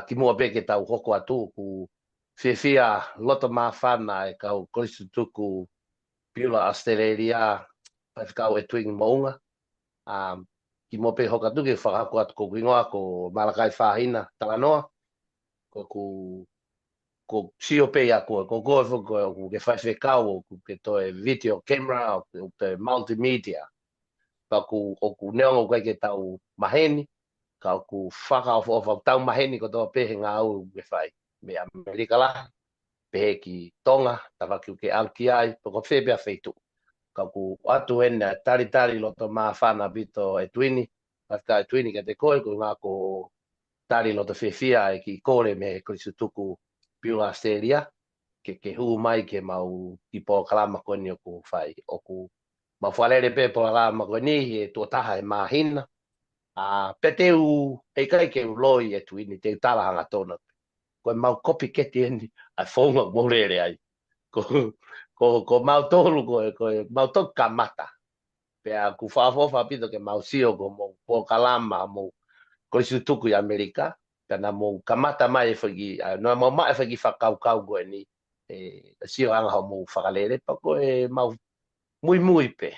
ki mua pe ke tau hoko atu ku fia loto mawhana e kau korisu tuku piula Australia pai kau e tuing maunga. Ki mua pe hoka tu ke whakako atu ko ingoa ko Malakai whahina talanoa ko sio pe ia ko ke whai kau ko ke toe video camera o ke multimedia pa ku neongo ke tau maheni ka ku whaka o tau maheni ko tō pehe ngā au ke whai me Amerika la pehe ki Tonga tawa ki ke alki ai po ko whebea wheitu ka ku atu ena tari loto maa whana bito e tuini pasta e tuini ka te koe ko ngā ko tari loto whiwhia e ki kore me Kristu tuku piula Australia ke hu mai ke mau ki po kalama ko ni o whai o ku ma whalere pe po kalama ko ni e tō taha e mahina pe te u e kai ke loi e tuini te tala hanga tona ko mau copycat ni a fonga morere ai ko mau tolu ko mau to kamata pe a ku fa pito ke mau sio ko mo po kalama mo ko su tuku i Amerika kana mo kamata mai fagi no mo mai fagi fa kau go ni sio anga mo fagalere pa ko mau muy pe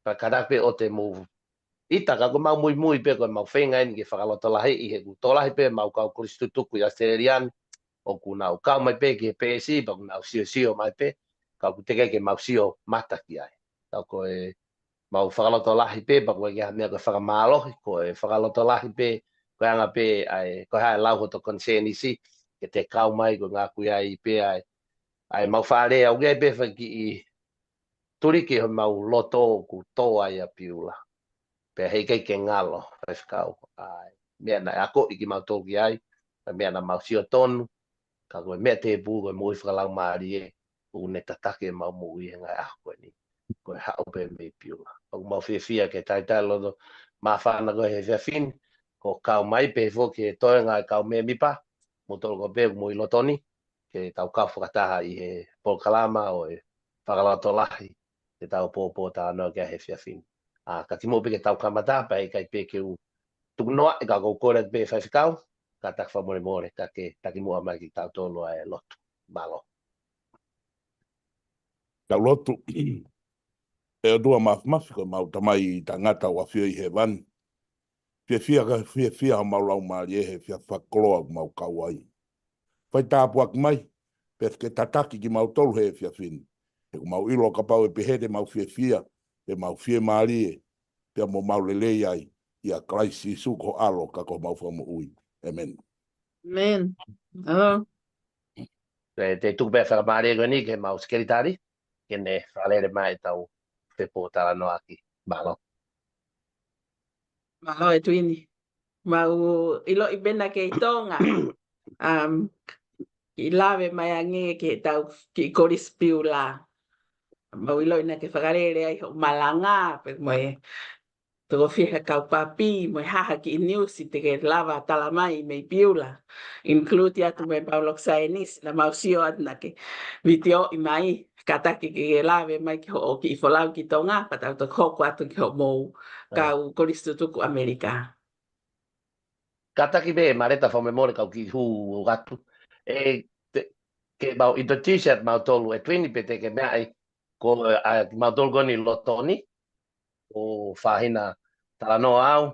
pa kada pe o te mo ita ka ko mau muy pe ko mau fenga ni ke fagaloto lahi i he to lahi pe mau kau Kristu tuku i Australian o ku nau kau mai pe ke PSI pa ku nau sio mai pe ka ku te ke mau sio mata ki ai ka ko mau whakaloto lahi pe pa koe kia mea koe whakamalohi koe whakaloto lahi pe koe anga pe ai koe hae lau hoto konseni si ke te kau mai koe ngā kui ai pe ai mau whaare au gai pe whaki i turiki ho mau loto ku tō ai a piula pe hei kei ke ngalo whaiskau ai mea na ako iki mau tōki ai mea na mau sio tonu ka koe mea te pū koe mui whakalau maari e une tatake mau mui e ngai ako ni koe hao pe me piula o mau fia ke tai lodo ma whana koe he fin ko kau mai pe fo ke toe ngai kau me mipa mo tolo ko pe mo i lotoni ke tau kau whakataha i he polkalama o e whakalato lahi ke tau pōpō tā no ke he fia fin ka timo pe ke tau kamata pa e kai pe ke u tukunoa e ka kou kore pe whaifikau ka tak whamore ka ke taki mua mai ki tau tolo e lotu malo tau lotu e o dua mafi ko mau tamai tangata wa fio i he van fia mau lau maari e he fia whakoloa mau kawai whai tāpuak mai pes ke tataki ki mau tolu he fia fin e ku mau ilo ka pau e pehede mau fia e mau fia maari e pia mo mau lelei ai ia kraisi suko alo ka ko mau whamu ui amen te tuku pe whakamare ko ni ke mau skeritari ke ne whalere mai tau pepo tala no aki malo e tuini mau ilo i bena ke i Tonga i lawe mai ange ke tau ki koris piula mau ilo ina ke whakarere ai ho malanga pe moe toko whiha kau papi moe haha ki i niusi te ke lava tala mai me piula include atu me Paulo Sainis na mau sio atna ke video i mai kataki ke lawe mai ki ho ki i wholau ki Tonga patau to hoko atu ki ho mou kau koris tutuku Amerika kataki be mareta fo memore kau ki hu gatu ke mau i t-shirt mau tolu e twini pete ke mea ai ko mau tolu goni lotoni o whahina talanoa au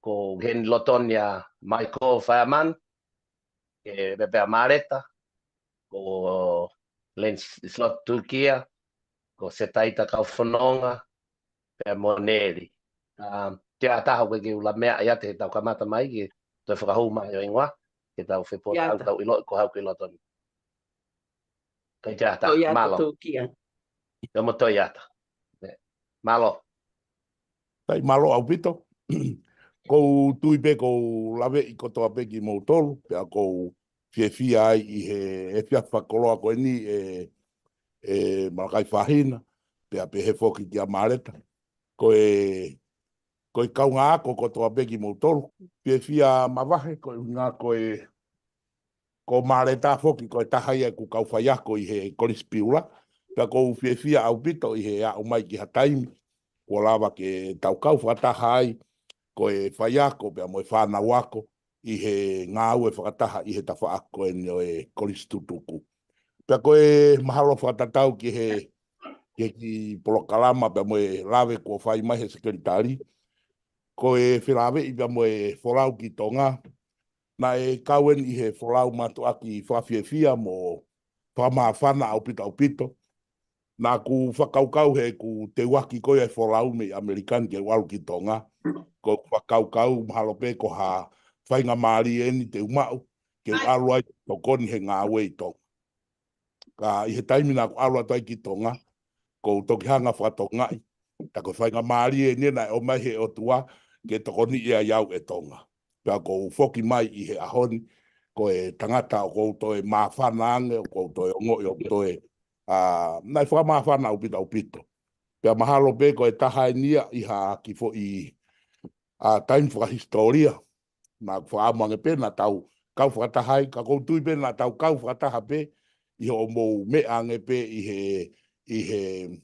ko gen lotonia Michael Fireman ke bebea mareta ko Len Slot Turkia ko setaita kau whanonga pe moneri te ataha koe ki ula mea ia te tau kamata mai ki toi whakahou mai o ingoa ke tau whepota tau ilo ko hau ki lotoni kai te ata malo te mo toi ata malo tai malo au pito ko tui pe ko lave i ko toa pe ki mo tolu pe ko fia ai i he fia whakoloa ko ni Malakai whahina pe he foki ki a mareta ko kau ngā ko toa pe ki mo tolu fia mawahe ko ngā ko mareta foki ko tahai e ku kau whaiako i he koris piula pe ko fia au pito i he au mai ki hataimi ko lava ke tau kau whataha ai ko whaiako pe mo whana wako i he ngā ue whakataha i he tawhaako e koristutuku. Pea koe mahalo whakatatau ki ki polokalama pea moe lawe kua whai mai he sekretari. Koe whilawe i pea moe wholau ki tonga. Na e kauen i he wholau matu aki whawhiawhia mo whamawhana au pito. Nā ku whakaukau he ku te waki koe e wholau me Amerikan ke walu ki tonga. Ko whakaukau mahalope ko ha whainga maari eni te umau ke aluai to koni he ngā wei tonga. Ka i he taimina ku alua tai ki tonga ko toki hanga whatongai. Ta ko whainga maari eni na o mai he o tua ke to koni ia iau e tonga. Pea ko whoki mai i he ahoni ko e tangata o koutou e mawhanange o koutou e ongo i o koutou e nai whamawhana au pito. Pea mahalo pe ko e taha nia i ha ki fo i time whakahistoria. Nā whaamange pe nā tau kau whakatahai, ka koutui pe nā tau kau whakataha pe i o mou mea ange pe i he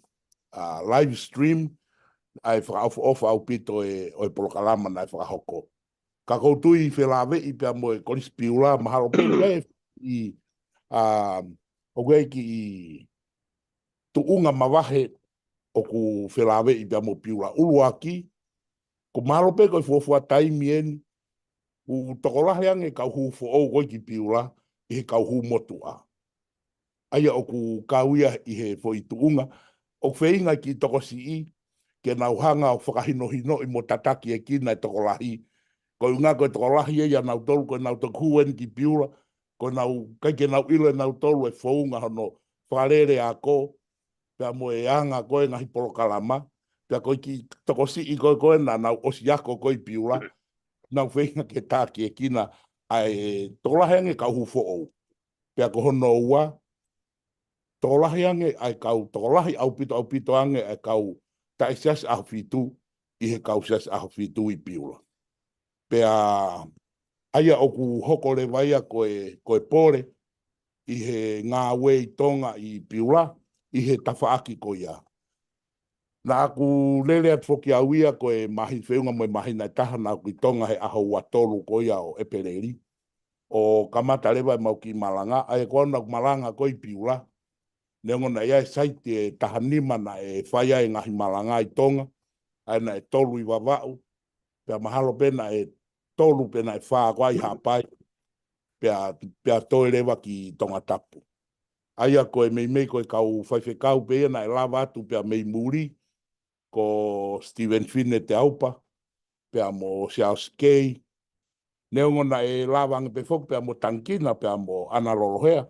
live stream ai whakaofa au pito e polokalama nai whakahoko. Ka koutui i whelawe i pia moe korispiula mahalo pe i o ki i tuunga mawahe o ku whelawe i pia mo piula uluaki ko mahalo pe ko fuafua taimi eni u tokolahe ange kau hu fo o goi ki piula i he kau hu motua. Aia o ku kauia i he fo i tuunga o wheinga ki tokosi i ke nauhanga o whakahinohino i mo tataki e kina i tokolahi. Ko unga ko tokolahi e ia nau tolu ko nau tokuhen ki piula ko nau kaike nau ilo nau tolu e whaunga hono whakarere a ko pea mo e anga koe ngahi polokalama pea koe ki tokosi i koe na nau osiako koe piula nau whenga ke tāki e kina ai tokolahi ange kau hu fo ou. Pea ko hono ua tokolahi ange ai kau tokolahi au pito ange ai kau taisias aho fitu i he kau sias aho fitu i piula. Pea aia oku hoko le vaia koe pore i he ngā wei tonga i piula i he tawhaaki ko ia. Nā aku lele at whoki au ia koe mahi wheunga moe mahi nai taha nā kui tonga he aho watolu ko ia o epeleri. O kamata lewa mau ki malanga, ai koe na malanga koe i piula. Neongo na ia e saiti e taha nima na e whaia e ngahi malanga i tonga. Ai na e tolu i wawau. Pea mahalo pena e tolu pena e whaa kwa i hapai. Pea toe lewa ki tonga tapu. Aia koe mei koe kau whaiwhekau pea na e lawa atu pea mei muri. Ko Stephen Fine te aupa. Pea mo Charles Kay. Neongo na e lawa ange pe fok pea mo tankina pea mo ana lolohea.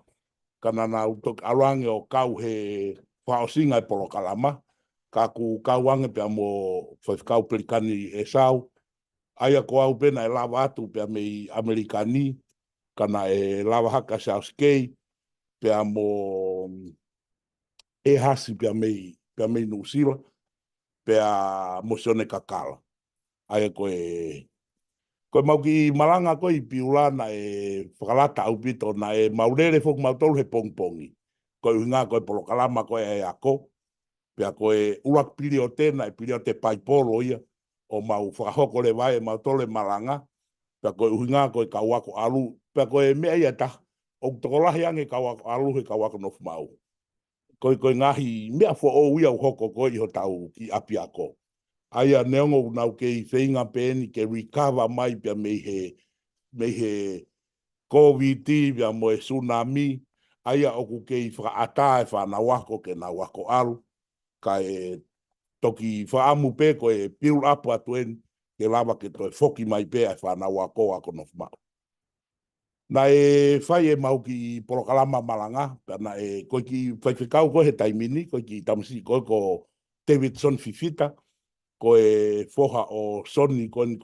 Kana na utok aluange o kau he whaosinga e polokalama. Ka ku kau ange pea mo whaiwhekau pelikani e sau. Aia ko au pena e lawa atu pea mei Amerikani. Kana e lawa haka Charles Kay. Pea mo e hasi pea mei Nusila. Pea mo Sione Kakala. Aia koe mau ki malanga koe i piula na e whakalata au pito na e maurere fok mautolu he pongpongi. Koe unga koe polokalama koe e ako. Pea koe urak piri o tēna e piri o te paipolo ia. O mau whakahoko le vai e mautolu e malanga. Pea koe unga koe kauako alu. Pea koe mea ia ta. O tokolahi ange kauako alu he kauako nofu mau. Koe ngahi mea fo o ia uhoko koe iho tau ki api ako. Aia neongo nau ke i whainga pēni ke recover mai pia mei he COVID, pia mo e tsunami. Aia oku ke i whakaata e whanawako ke na wako alu. Ka e toki whaamu pē ko e build up atuen ke lava ke toi whoki mai pē e whanawako ako nofu mau. Na e whai e mau ki polokalama malanga. Na e koe ki whaiwhikau koe he taimini, koe ki tamasi koe ko Davidson Fifita. Koe foha o Soni koe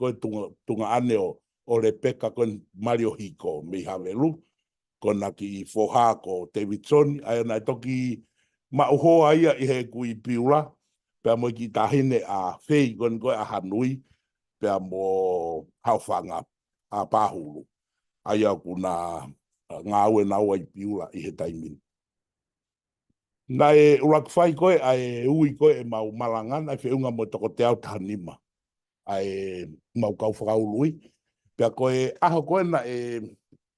tunga ane o Rebecca koe Mario Hiko mei Havelu. Kona ki foha ko Davidson. Aia nai toki mauhoa ia i he kui piula. Pea mo ki tahine a whei koe a Hanui. Pea mo hauwhanga a Pahulu. Aia kuna ngā ue naua i piula i he taimini. Nā e urak whai koe, ai ui koe e mau malangana, e whiunga mo toko te au tahanima. Ai mau kau whakaului. Pea koe aho koe na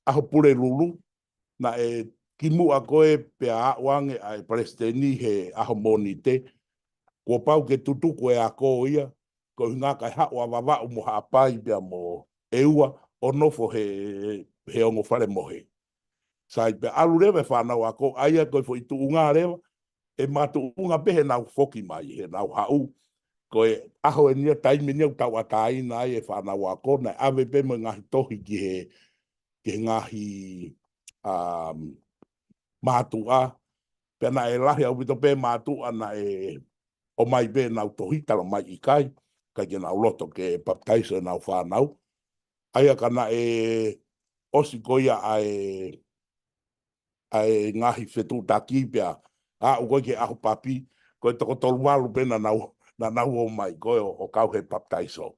aho pure lulu, na kimu a koe pea awange ai Palestini he aho monite, kua pau ke tutuku a ko ia, ko ngā kai hawa wawa mo hapai pea mo eua, o nofo he ongo whare mohe. Sai pe alu rewe whanau a ko aia koe fo i tu unga rewa, e matu unga pehe nau foki mai, he nau hau, koe aho e nia taimi nia tau a taina ai e whanau a ko, na ave pe mo ngahi tohi ki he ngahi mātua, pena e lahi au pito pe mātua na o mai pe nau tohi tala mai i kai ke nau loto ke baptaiso nau whanau. Aia kana osi koia ai ngahi whetu taki pia, koe ke aho papi, koe toko tolu walu pena nau o mai, koe o kau he baptaiso.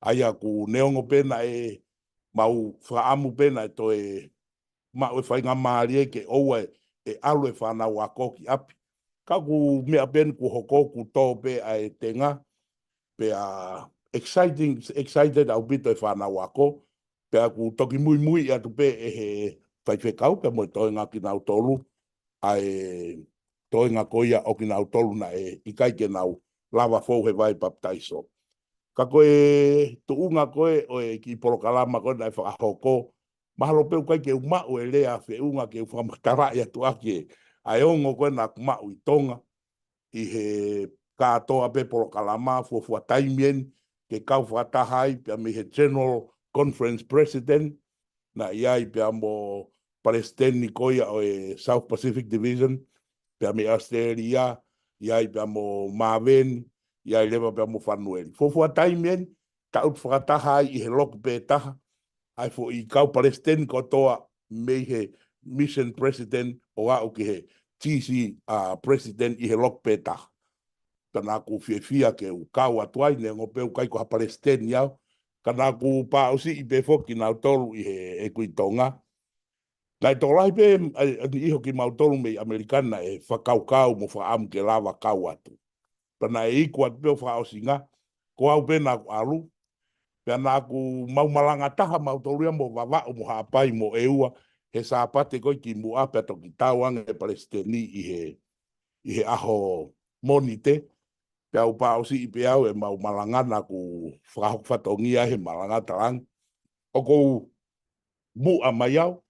Aia ku neongo pena mau whaamu pena mau e whainga maari ke oua alu e whanau a koki api. Kaku mea ben ku hoko ku tō pe ai tenga, pe excited au bito e whanau a ko, pe ku toki mui atu pe he whaiwhekau, pe mo toi ngā ki nau tolu, ai toi ngā koia o ki nau tolu na ikai ke nau lava fau he vai baptaiso. Ka koe tu unga koe o ki porokalama koe na whakahoko, mahalo peu kai ke umau e lea whe unga ke whamatarai atu ake, ai ongo koe na kumau i tonga, i he katoa pe porokalama fua taimien, ke kau whatahai, pia mi he General Conference President, na iai pia mo Palestini koia o South Pacific Division, pia mi Australia, iai pia mo Maven, iai lewa pia mo Whanueli. Fua taimien, ka ut whatahai i he loku pe taha, ai fo i kau Palestine ko toa mei he mission president o au ki he TC president i he lok peta. Kana ku fia ke u kau atuai ne ngope u kai ko ha Palestine iau. Kana ku pa usi i pe foki na tolu i he Kuitonga. Nai to lai pe i ho ki mautolu mei Amerikana e whakau mo whaamu ke lava kau atu. Kana e iku atu pe o whaosinga, ko au pe na alu, pea nā ku maumalanga taha mautoria mo wawao mo haapai mo eua he sāpate koe ki mua pea toki tauanga e Palestini i he aho monite, pea upa osi i peau e maumalanga nā ku whakahokwatongia he malanga tarang. O kou mua mai au,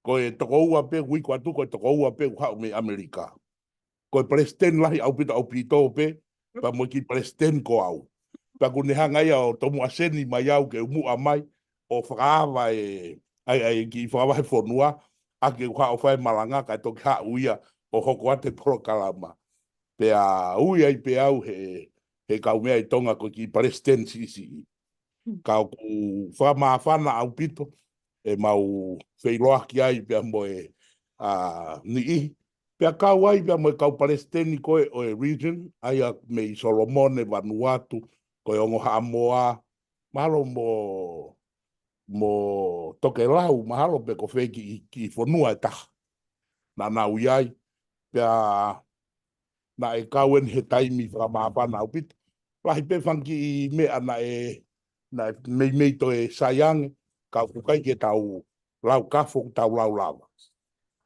koe toko ua pe wiko atu, koe toko ua pe uhau me Amerika. Koe Palestini lahi au pita au pito pe, pea mo ki Palestini ko au. Pa ku nehanga ia o tomu aseni mai au ke umu mai o whakaawa ai ki whakaawa he whonua a ke uha o whae malanga kai toki ha uia o hoko ate porokalama. Pea ui ai pe au he kaumea i tonga ko ki Palestine sisi. Ka ku whamawhana au pito e mau wheiloa ki ai pea mo ni ihi. Pea kau ai pea mo kau Palestine koe o region ai a me Solomone Vanuatu ko ongo Hamoa, mahalo mo toke lau, mahalo pe ko wheki ki whanua e taha. Na nau iai, pea na e kauen he taimi whamapana au pita. Lahi pe whanki i mea na mei to e saiange, ka kukai ke tau lau kafo tau lau lava.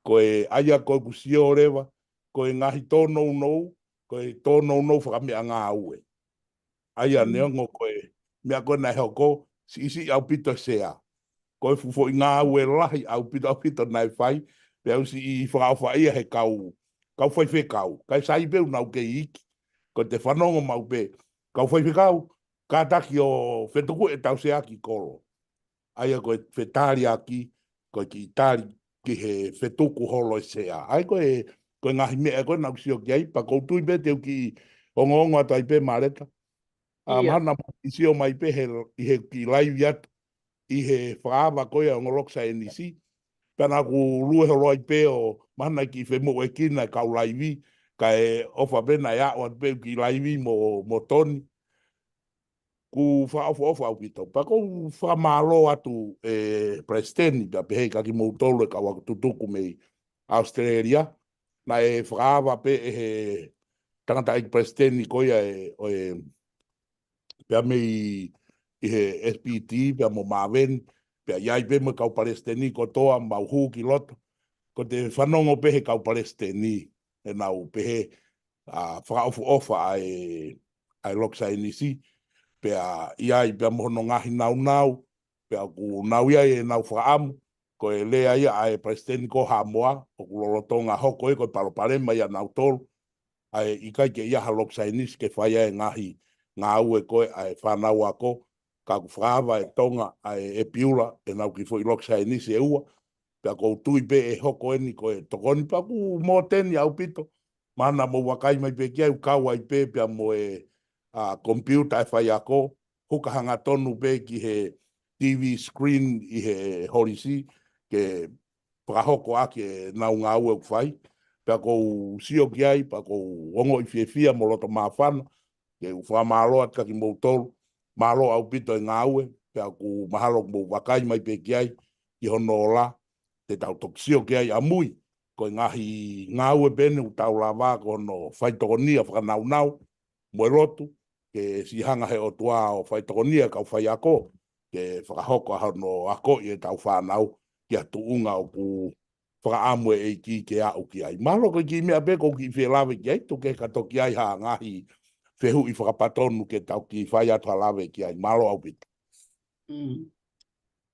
Ko e aia koe kusio rewa, ko e ngahi tōnou nou, ko e tōnou nou whakamea ngā ue. Aia neongo koe, mea koe na hoko, si isi au pito sea. Koe fufo i ngā ue lahi au pito nai whai, pea usi i whakawha ia he kau whai whekau. Kai sai peu nau ke iki, ko te whanongo mau pe, kau whai whekau, ka taki o whetuku e tau sea ki kolo. Aia koe whetari aki, koe ki itari ki he whetuku holo e sea. Ai koe ngahi mea koe nau sio ki ai, pa koutui pe teu ki ongo atu ai pe mareta. Mahana i sio mai pe he ki laivi atu, i he whaava koe o ngoloksa e nisi. Pena ku lue ho loi pe o mahana ki whemo e kina kau laivi, ka e ofa pena e ao atu pe ki laivi mo toni. Ku whaofa au pito. Pa kou whamalo atu Palestini, pa pehe ka ki moutolo e ka wakututuku mei Australia, na e whaava pe e he tangata i Palestini koia pea mei i he SPT, pea mo Maven, Pea iai pe mo kau Palestini ko toa mau hu ki loto. Ko te whanongo pehe kau Palestini. E nau pehe whakaofu ofa ai loksa inisi. Pea iai pea mohono ngahi nau. Pea ku nau iai e nau whaamu. Ko e lea ia ai Palestini ko Hamoa. O ku lolotonga hoko e ko Palopalema ia nau tolu. Ai ikai ke ia loksa inisi ke whaia e ngahi. Ngā ue koe ai whanau ako. Ka ku whaava e tonga e piula e nau ki fo i loksa inisi e ua. Pea kou tui pe e hoko eni ko e tokoni pa ku mō teni au pito. Mana mo wakai mai pe kia u kaua i pe pea mo computer e whai ako. Hukahanga tonu pe ki he TV screen i he horisi ke whakahoko ake e nau ngā ue u whai. Pea kou sio ki ai, pa kou ongo i whiewhia mo loto mawhana. Ke u whamaloa taki mou tolu. Malo au pito e ngā ue. Pea ku mahalo mo wakai mai pe ki ai. I hono o la. Te tau toksio ki ai amui. Ko ngahi ngā ue bene u tau lava ko no whaitokonia whakanau. Moe rotu. Ke si hanga he o tua o whaitokonia kau whai ako. Ke whakahoko hono ako i e tau whanau. Kia tuunga o ku whakaamu e ki ke au ki ai. Malo ko ki mea pe ko ki whelawe ki ai. Tuke kato ki ai ha ngahi whehu i whakapatonu ke tau ki whai atu halawe ki ai. Malo au pita.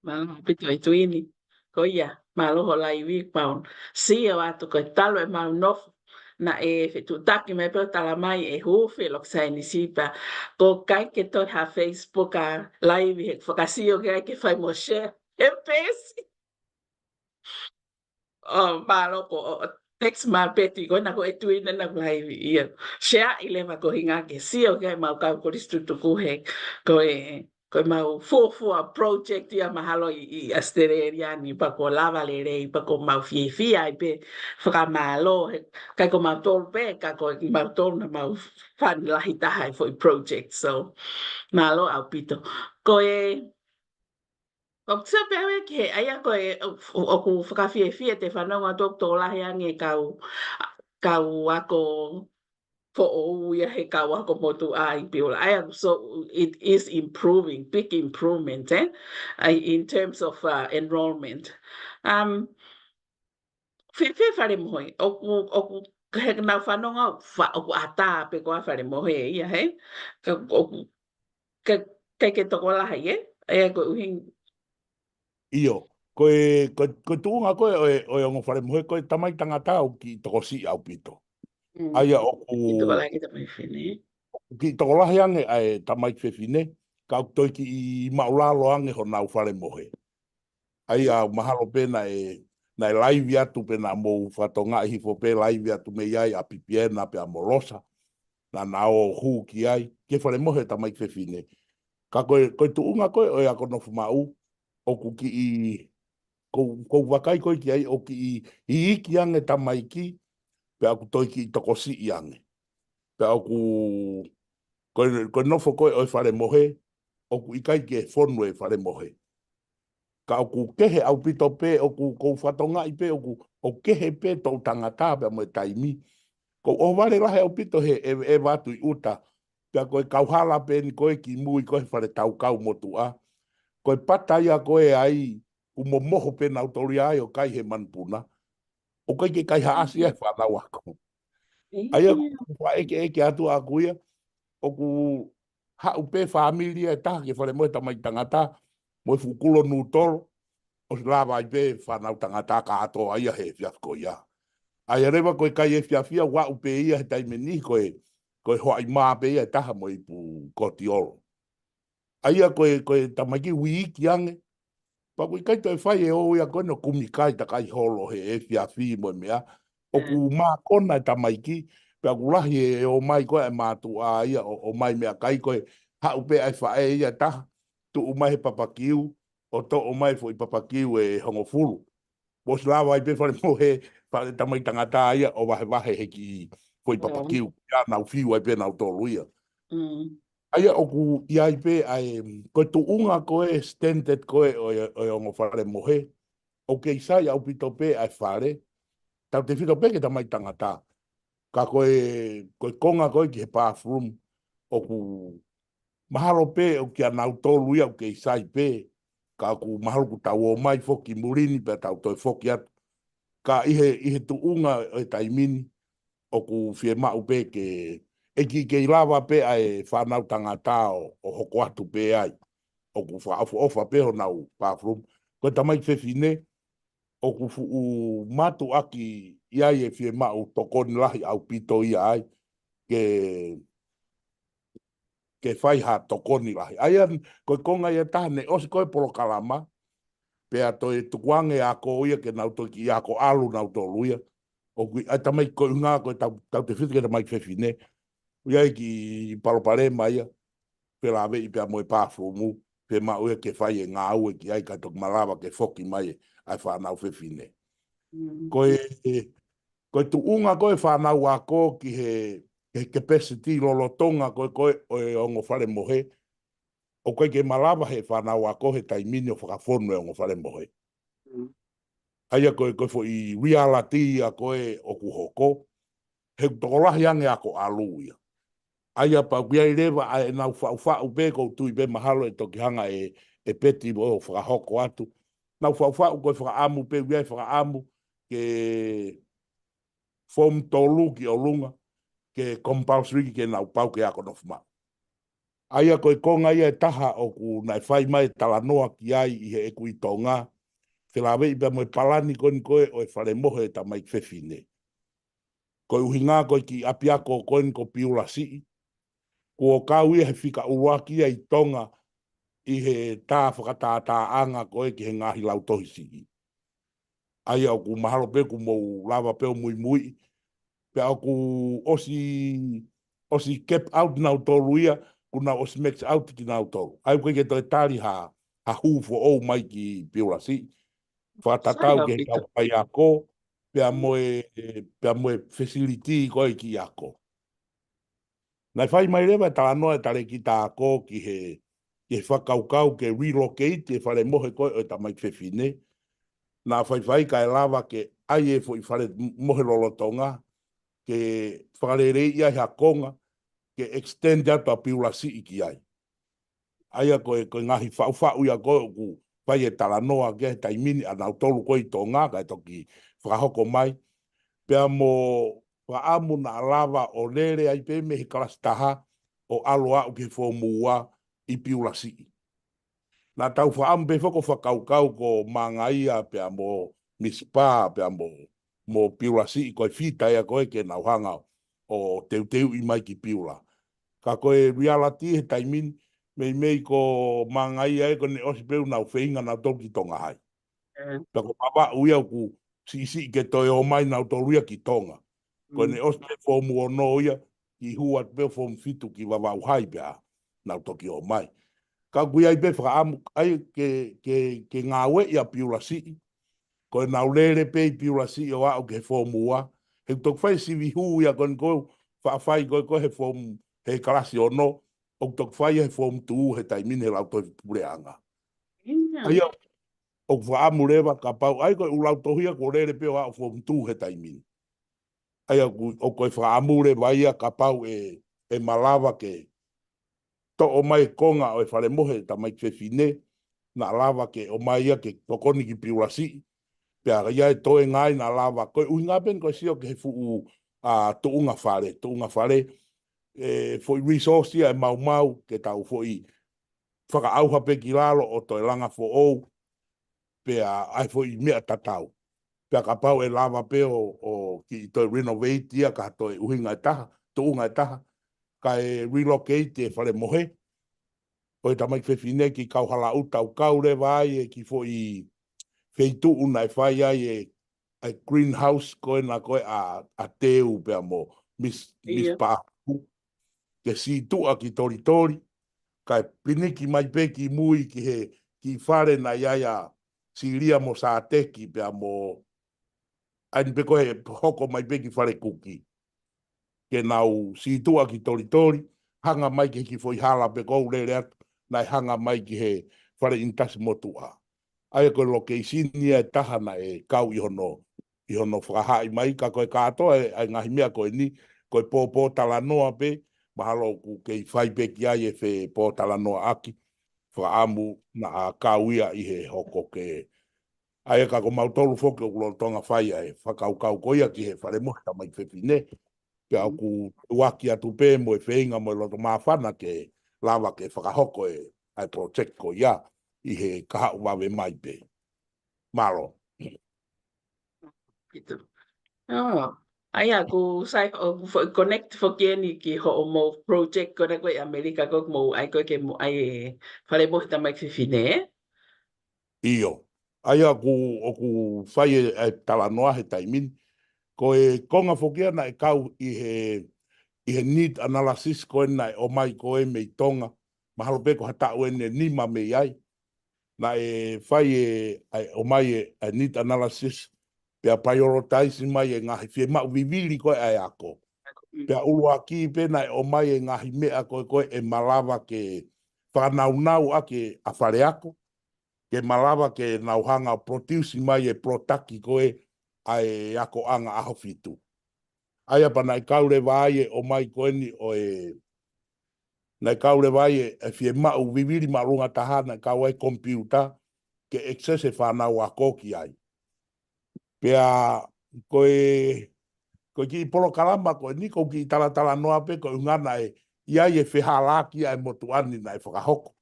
Malo au pita i tuini. Ko ia, malo ho lai wi paun. Sia watu ko talo e mau nofu. Na e whetu taki mai peo tala mai e huwhi lok sai ni sipa. Ko kai ke toi ha Facebook a live he whakasio kai ke whai mo share. E pesi. Malo ko text ma peti ko na ko e tuina na live ia. Share ile ma ko hinga ke sio kai mau kau ko distritu kuhe. Ko mau fua project ia mahalo i astereria ni pa ko lava le rei pa ko mau fi ai pe whakamalo kai ko mau tol pe ka ko mau tol na mau fan lahi tahai foi project so malo au pito ko o tsa pe ke aia ko o ku whakawhie te whanonga doktor lahi ange kau ako for all we have ko motu ai people. So it is improving, big improvement in terms of enrollment. Whare mohe, o he nau whanonga o ata pe ko whare mohe ia he. Ke toko laha ie, ea ko uhing. Iyo, koe tuunga koe o ongo whare mohe koe tamai tangata au ki toko si au pito. Aia o ku... Ki toko lahi tamai whine. Ki toko lahi ange ai tamai whine, ka au toi ki i maulalo ange ho nau whare mohe. Aia mahalo pena na live atu pena mou whatonga i hifo pe live atu me iai a pipiena pe a molosa. Na nao hu ki ai, ke whare mohe tamai whine. Ka koe tuunga koe o ea kono fumau, o ku ki i... Ko wakai koe ki ai o ki i iki ange tamai ki, pe aku toi ki i toko si i ange. Pe aku... Koe nofo koe o whare mohe, o ku ikai ki e whonu e whare mohe. Ka aku kehe au pito pe, o ku kou whatonga i pe, o kehe pe tau tangata pe mo e taimi. Ko o wale lahe au pito he e watu i uta. Pe koe kauhala pe ni koe ki mui koe whare tau kau motu a. Koe pataia koe ai, umo moho pe na autori ai o kai he manpuna. O kai ke kai haasi e whanau ako. Aia kua eke atu a kuia, o ku hau pe familia e taha ke whare moe tamai tangata, moe fukulo nu tolo, o si lava ai pe whanau tangata ka ato aia he fiafko ia. Aia rewa koe kai e fiafia wa upe ia he taimeni koe hoa i maa pe ia e taha moe i pu kotiolo. Aia koe tamaki wiki ange, pa koe kai toi whai e o ia koe no kumikai ta kai holo he e fiafi moe mea, o ku maa kona e tamaiki, pe aku lahi e o mai koe e mātu a ia o mai mea kai koe hau pe ai whae ia taha, tu o mai he papakiu, o to o mai fo i papakiu e hongo furu. Bos lawa ai pe whare mohe, whare tamai tangata ia o wahe he ki fo i papakiu, ia nau fiu ai pe nau tolu ia. Aia oku iai pe ai koe tu unga koe standard koe o ongo whare mohe, o ke isai au pito pe ai whare, tau te whito pe ke tamai tangata. Ka koe konga koe ki he bathroom, o ku mahalo pe o ki anau tolu ia o ke isai pe, ka ku mahalo ku tau o mai foki murini pe tau toi foki atu. Ka ihe tuunga e taimini o ku fie mau pe ke ke lava pe ai whanau tangata o hoko atu pe ai. O ku whaafu ofa pe ho nau pāwhrum. Ko tamai whewhine o ku u matu aki iai e fie mau tokoni lahi au pito ia ai ke whai ha tokoni lahi. Ai an koe konga ia tahane osi koe polo kalama pea toi tukuange a ko ia ke nau toki ia ko alu nau to luia. O kui ai tamai koe unga koe tau te whitu ke tamai whewhine. Iai ki palopare mai pe la ve pe mo pa fumu pe ma o ke fai nga o ki ai ka tok malava ke foki mai ai fa na fe fine ko tu unga ko fa na wa ko ki he capacity lo lo tonga ko o ngo fale mohe o ko ke malava he fa na wa ko he taimini o fa fono o ngo fale mohe ai ko fo i reality a ko o ku hoko he to la yang ya ko aluia aia pa kuia i lewa a e nau whau be ko tui be mahalo e toki hanga e peti o whakahoko atu. Nau whau koe whakaamu pe kuia whakaamu ke form tolu ki o lunga ke compulsory ke nau pau ke ako nofuma. Aia koe konga ia e taha o ku nai whai mai talanoa ki ai i he e kui tonga. Whilawe i pe moe palani koni koe o e whare mohe e ta mai kwhewhine. Koe uhinga koe ki apiako koni ko piula sii. Ko kau ia he whika uwaki ai tonga i he tā whakatātāanga koe ki he ngahi lautohi siki. Ai au ku mahalo pe ku mou lava pe o mui mui. Pe au ku osi kept out nau tolu ia, ku nau osi max out ki nau tolu. Ai koe ke toi tari ha hufo o mai ki piura si. Whakatatau ke he kau pai ako, pe a moe facility koe ki ako. Nai whai mai rewa ta anoa e tare ki tā ko ki he whakaukau ke relocate e whare mohe koe o ta mai whewhine. Nā whai ka e lava ke ai e fo i whare mohe lolotonga ke whare rei ia hea konga ke extend atu a piula si iki ai. Aia koe ngahi whau ia koe o ku whai e tala noa ke he taimini a nau tolu koe i tō ngā kai toki whahoko mai. Pea mo whaamu na lava o lere ai pe me he kalastaha o aloa o ke fōmua i piula si. Nā tau whaamu pe whako whakaukau ko mangaia pea mo mispa pea mo piula si koe whita ia koe ke nau hanga o teuteu i mai ki piula. Ka koe reality he taimin mei ko mangaia e ko ne osipeu nau whainga nau toki tonga hai. Pea ko papa uia ku si ke toi o mai nau toruia ki tonga. Ko ne ospe fomu o no ia ki hua pe fomu fitu ki wawau hai pea nau toki o mai. Ka kui ai pe whaamu ai ke ngāwe ia piula si. Ko nau lere pe i piula si o au ke fomu ua. He tok whai si vihu ia kon ko whaafai ko he fomu he kalasi o no. O tok whai he fomu tuu he taimine he lau toi pureanga. Ai o whaamu rewa ka pau ai koe ulau tohia ko lere pe o au fomu tuu he taimine. Ai o koe whaamu rewa ia ka pau e malava ke to o mai konga o e whare mohe ta mai kwewhine na lava ke o mai ia ke tokoni ki piula si. Pea ia e toe ngai na lava koe ui ngā pen koe sio ke he fuu tuunga whare foi resource ia e mau ke tau foi whaka auha pe ki lalo o toi langa fo ou pea ai foi mea tatau. Pea ka pau e lava pe o ki toi renovate ia ka toi uhinga e taha, tuunga e taha, ka e relocate e whare mohe. O e tamai whewhine ki kauhala utau kaure vai e ki foi feitu una e whai ai e greenhouse koe na koe a teu pea mo mis pāpu. Ke si tua ki tori, ka piniki mai pe ki mui ki whare na iaia siria mo sa teki pea mo aini pe koe hoko mai pe ki whare kuki. Ke nau si tua ki tori, hanga mai ki foi hala pe kou lere atu, nai hanga mai ki he whare intasi motua. Ai koe location ia e tahana e kau i hono whakahai mai, ka koe katoa ai ngahi mea koe ni, koe pōpō tala noa pe, mahalo ku kei whai pe ki ai e whe pō tala noa aki, whaamu na a kauia i he hoko ke ai ka ko mautolu foke o lo tonga fai ai whakaukau koia ki he whare mohi ta mai whewhine ke au ku waki atu pē mo e wheinga mo e loto mawhana ke lava ke whakahoko e ai project ko ia i he kaha uwawe mai pē. Maro. Gitu. Oh, ai aku sai connect fokieni ki ho mo project ko na ko Amerika ko mo ai ko ke mo ai fale mo ta mai fine. Io. Ai aku oku whai e talanoa he taimini. Ko e konga fokia na e kau i he need analysis ko na o mai ko e mei tonga. Mahalo peko hata o ene nima mei ai. Na e whai o mai e need analysis. Pea prioritize mai e ngahi fie mau vivili ko e ako. Pea ulu aki pena e o mai e ngahi mea ko e malawa ke whanaunau ake a whare ako. Ke malawa ke nauhanga produce mai e protaki koe ai ako anga aho fitu. Aia pa nai kaure vai e o mai koeni o e nai kaure vai e fie mau viviri marunga tahana kaua e computer ke excesse whanau a koki ai. Pea koe ki polo kalama koe ni ko ki talatala noa pe koe ungana e iai e whihalaki ai motuani nai whakahoko.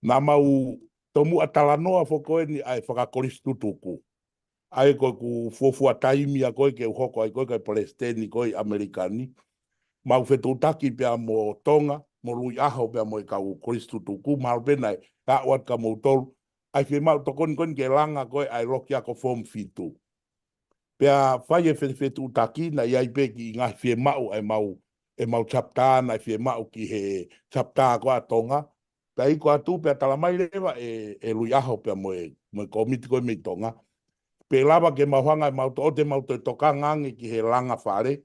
Nā mau tomu atala noa foko ni ai whakakoristutuku. Ai koe ku fofua taimi a koe ke uhoko ai koe kai Palestini koe Amerikani. Mau whetutaki pia mo tonga, mo lui aho pia mo i kau koristutuku. Mau penai, ka uat ka mo tolu. Ai whi mau tokoni koni ke langa koe ai roki ako form fitu. Pia whai e whetutaki na iai pe ki ngai whi mau ai mau e mau chapta na whi mau ki he chapta koa tonga. Pea iko atu pea talamai lewa e lui aho pea moe komiti koe mei tonga. Pe lava ke mauhanga o te mauto e toka ngangi ki he langa whare.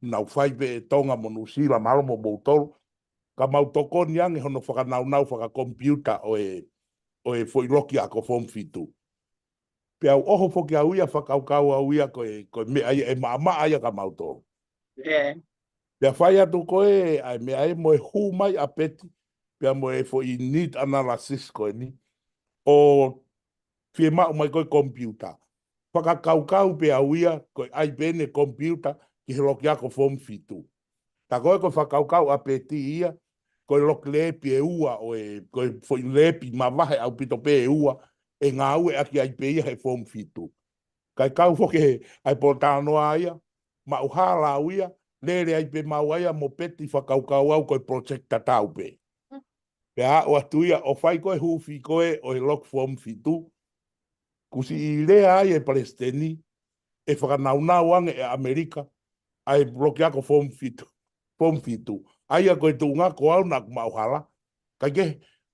Nau whai pe e tonga mo nusila malo mo moutolu. Ka mautoko ni ange hono whakanau whakakompiuta o e whoiroki ako form fitu. Pea oho whoki au ia whakaukau au ia koe me ai e maa aia ka mautolu. Pea whai atu koe ai me ai moe hu mai a peti. Pea mo e fo i need analysis koe ni. O fie mau mai koe computer. Whakakaukau pe auia koe ai pene computer ki he loki ako form fitu. Ta koe koe whakaukau a peti ia, koe loki lepi e ua o e koe fo i lepi ma wahe au pito pe e ua e ngā ue aki ai pe ia he form fitu. Kai kau foke ai portanoa aia, ma uhala auia, lere ai pe mau aia mo peti whakaukau au koe project tatau pe. Pea o atuia o whai koe hufi koe o e lock form fitu. Kusi i lea ai e Palestini e whakanaunau ange e Amerika ai blokeako form fitu. Form fitu. Ai a koe tu ngā ko au na kumauhala. Kai ke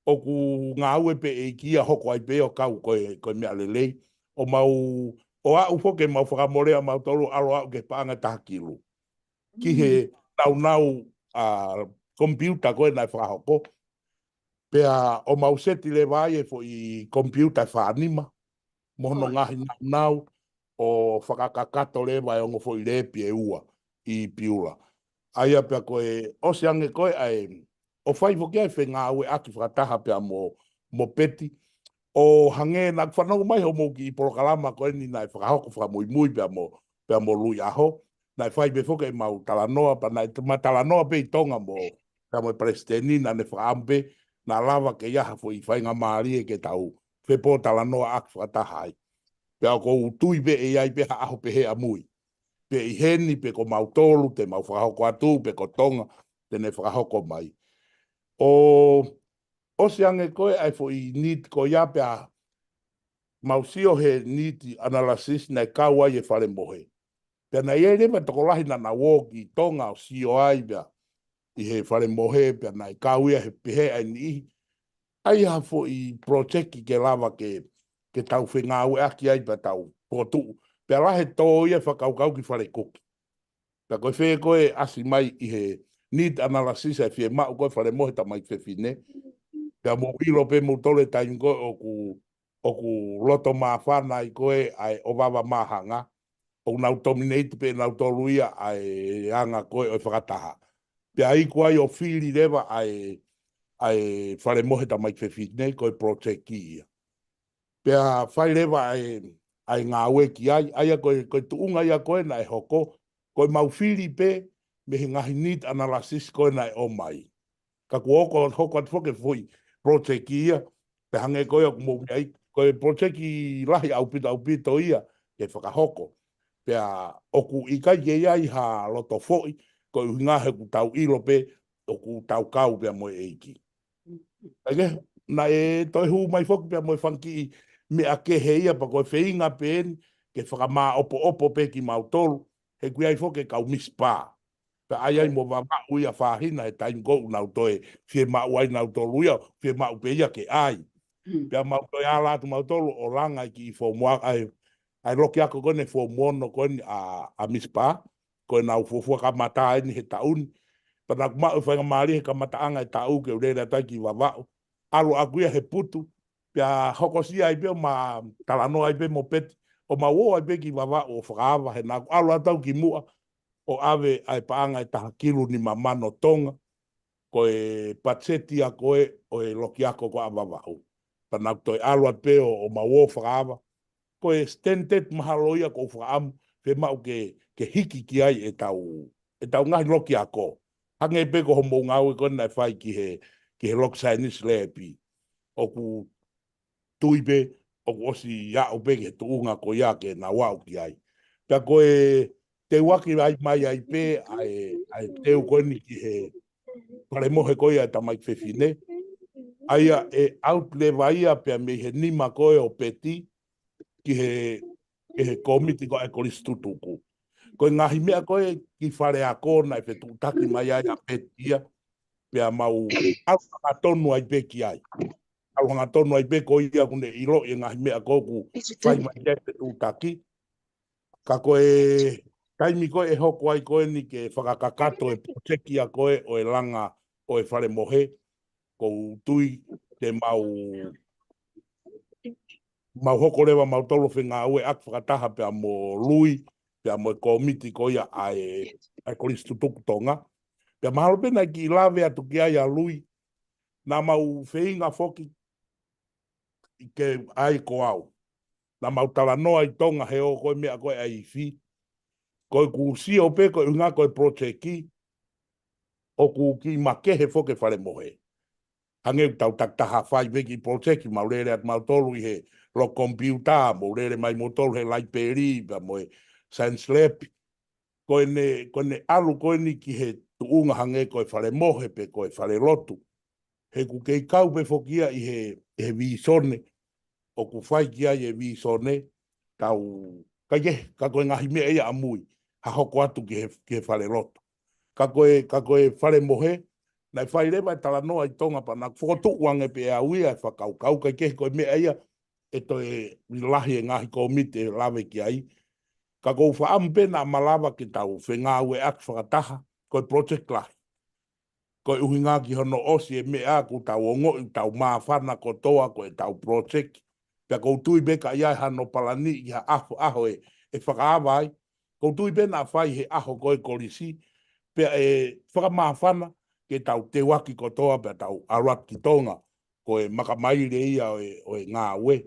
o ku ngā ue pe e kia hoko ai pe o kau koe mea lelei. O mau o au foke mau whakamorea mau tolu alo au ke paanga tahakilu. Ki he naunau computer koe nai whakahoko. Pea o mau seti le vai e fo i computer whanima. Mono ngahi nau o whakakakato le vai ongo fo i lepi e ua i piula. Aia pea koe, o se ange koe ai, o whai fo kia e whenga aue aki whakataha pea mo peti. O hange na whanau mai ho mo ki i porokalama koe ni nai whakahoko whakamui mui pea mo lui aho. Nai whai be foke i mau talanoa, pa nai talanoa pe i tonga mo pea mo i Palestini na ne whakampe. Na lava ke iaha fo i whainga maari e ke tau whepo tala noa ak whatahai. Pea ko utui be e ai pe aho pe hea mui. Pe i heni pe ko mautolu te mau whakahoko atu pe ko tonga te ne whakahoko mai. O se ange koe ai fo i nit ko ia pe a mausio he niti analysis na kau ai e whare mohe. Pea na iei rewa toko lahi na woki tonga o sio ai pea i he whare mohe pea na kau ia he pehe ai ni ihi. Ai ha fo i project ke lava ke tau whenga ue aki ai pa tau potu. Pea lahe tō ia whakaukau ki whare koki. Pea koe whee koe asi mai i he need analysis ai whee mau koe whare mohe ta mai whewhine. Pea mo wilo pe mo tole taim koe o ku loto maa whana i koe ai o wawa mahanga. O nau dominate pe nau toluia ai anga koe o whakataha. Pea i koe o whiri rewa ai ai whare mohe ta mai whewhine ko e project ki ia. Pea whai lewa ai ngā ue ki ai koe tuunga ia koe na e hoko, koe mau whiri pe, me he ngahi need analysis koe na e o mai. Ka kuoko hoko atu whoke fui project ki ia, pe hange koe o kumou ai, koe project ki lahi au pito ia, ke whakahoko. Pea oku ikai ke ia i ha loto foi, koe uhinga he ku tau ilo pe, oku tau kau pea moe eiki. Ake, na e toi hu mai foki pea moe whanki me a ke he ia pa koe wheinga pen, ke whakamā opo pe ki mautolu, he kui ai foki kau mispa. Pe ai mo vama uia whahina e taim kou nau toe, fie mau ai nau tolu ia, fie mau pe ia ke ai. Pea mau toi ala tu mautolu o langa ki i fōmua, ai loki ako kone fōmono kone a mispa, koe nau fōfua ka mata ni he tauni, pa nak mau whainga maari he ka mata anga e tau ke ureira tai ki wawao. Alo akuia he putu, pia hokosia ai peo ma talano ai pe mo peti, o ma wo ai pe ki wawao o whakaava he naku, alo atau ki mua, o ave ai paanga e taha kilu ni mamano tonga, koe patseti a koe o e loki ako ko a wawao. Pa nak toi alo at peo o ma wo whakaava, koe stentet mahaloia ko whakaamu, pe mau ke hiki ki ai e tau ngahi loki ako. Hange pe ko homo ngau e kona e whai ki he loki Chinese lepi. Oku tuipe, oku osi ia upe ke tuunga ko ia ke na wau ki ai. Pea koe te waki ai mai ai pe, ai teu koni ki he pare mohe koe ai tamai whewhine. Aia e outleva ia pea me he nima koe o peti ki he komiti ko e koristutuku. Koe ngahi mea koe ki whare a kōna e whetu taki mai ai a petia, pea mau aluhanga tonu ai pe ki ai. Aluhanga tonu ai pe ko ia kune ilo e ngahi mea koe ku whai mai ai whetu taki. Ka koe taimi koe e hoko ai koe ni ke whakakakato e poteki a koe o e langa o e whare mohe, ko tui te mau hoko rewa mau tolo whenga ue ak whakataha pea mo lui, pea mo komiti ko ia ai koristu tuku tonga. Pea mahalo pena ki lawe atu ki ai a lui, na mau wheinga foki ke ai ko au. Na mau tala noa i tonga he o koe mea koe ai fi. Koe ku si o pe koe unga koe project ki, o ku ki makehe foke whare mohe. Hange tau taktaha whai veki project mau rere at mau tolu i he lo computer, mau rere mai mo tolu he library, mo e science lab. Koe ne alu koe ni ki he tuunga hange koe whare mohe pe koe whare lotu. He ku kei kau pe fokia i he visone, o ku whai ki ai e visone, tau ka koe ngahi mea ia amui, ha hoko atu ki he whare lotu. Ka koe whare mohe, nai whai rewa e tala noa i tonga pa nak whokotu wange pe a uia e whakau kai kehe koe mea ia e toi lahi e ngahi komite e lawe ki ai. Ka kou whaamu pena malawa ki tau whenga ue ak whakataha koe project lahi. Koe uhinga ki hono osi e mea ku tau ongo i tau maafana ko toa koe tau project. Pea kou tui beka iai hano palani i ha aho e whakaawai. Kou tui pena whai he aho koe kolisi. Pea e whakamaafana ke tau te waki ko toa pea tau arat ki tonga. Koe makamaire ia o e ngā ue.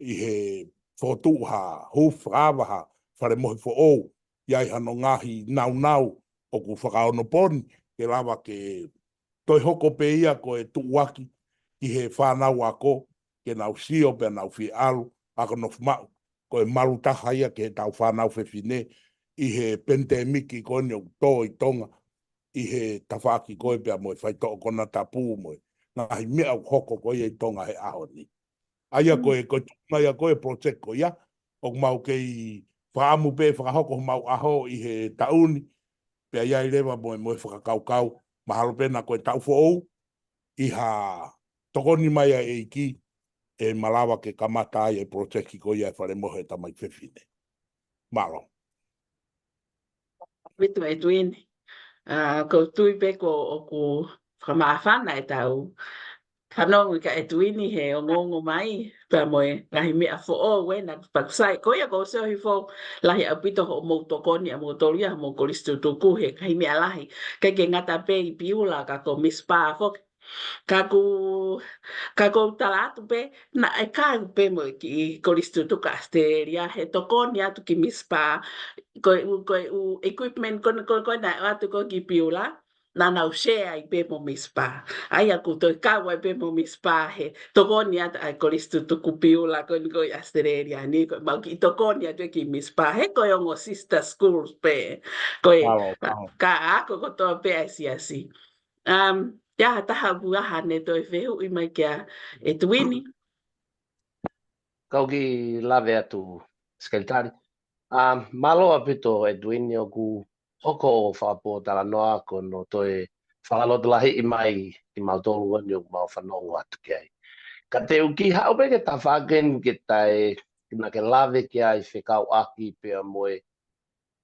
I he whotu ha huf rawa ha whare mohi fo ou. Iai hano ngahi nau o ku whakaono poni. Ke lawa ke toi hoko pe ia koe tuwaki ki he whanau ako. Ke nau sio pe nau fi alu. Ako no fumau. Koe maru taha ia ke tau whanau whewhine. I he pentemiki koe ni o tō i tonga. I he tawhaki koe pia moe whai tō kona tapu moe. Ngahi mea hoko koe i tonga he aho ni. Aia koe tunga koe project koe ia. O mau kei whaamu pe whakahoko mau aho i he tauni. Pea iai rewa moe whakakaukau. Mahalo pena koe tau fōu. I ha tokoni mai e iki. E malawa ke kamata ai e project ki koe ia e whare mohe tamai whewhine. Malo. Vitu e tuine. Ko tui beko o ku whamaafana e tau. Hanongu ka e tuini he o ngongo mai. Pea moe lahi mea fo o wena pakusai. Ko ia ko seo hi fo lahi apito ho mo tokoni a mo toria mo koristu tuku he kahi mea lahi. Kai ke ngata pe i piula ka ko mispa fo. Kaku talatu pe na e ka pe mo ki koristu tu kasteria he tokonia tu ki mispa ko equipment ko na atu ko ki piula na na share i pe mo mispa ai aku to ka wa pe mo mispa he tokonia ai koristu tu ku piula ko asteria ni ko ma ki tokonia tu ki mispa he ko yo sister schools pe ko ka ako ko to pe asi ya taha buaha ne toi wheu i mai kia e tuini. Kau ki lave atu skeltari. Maloa pito e tuini o ku hoko o whapo tala noa ko no toi whakalota lahi i mai i mautolu wani o mau whanongo atu ki ai. Ka te uki hao pe ke ta whaken ke tai na ke lave ki ai whekau aki pe a moe.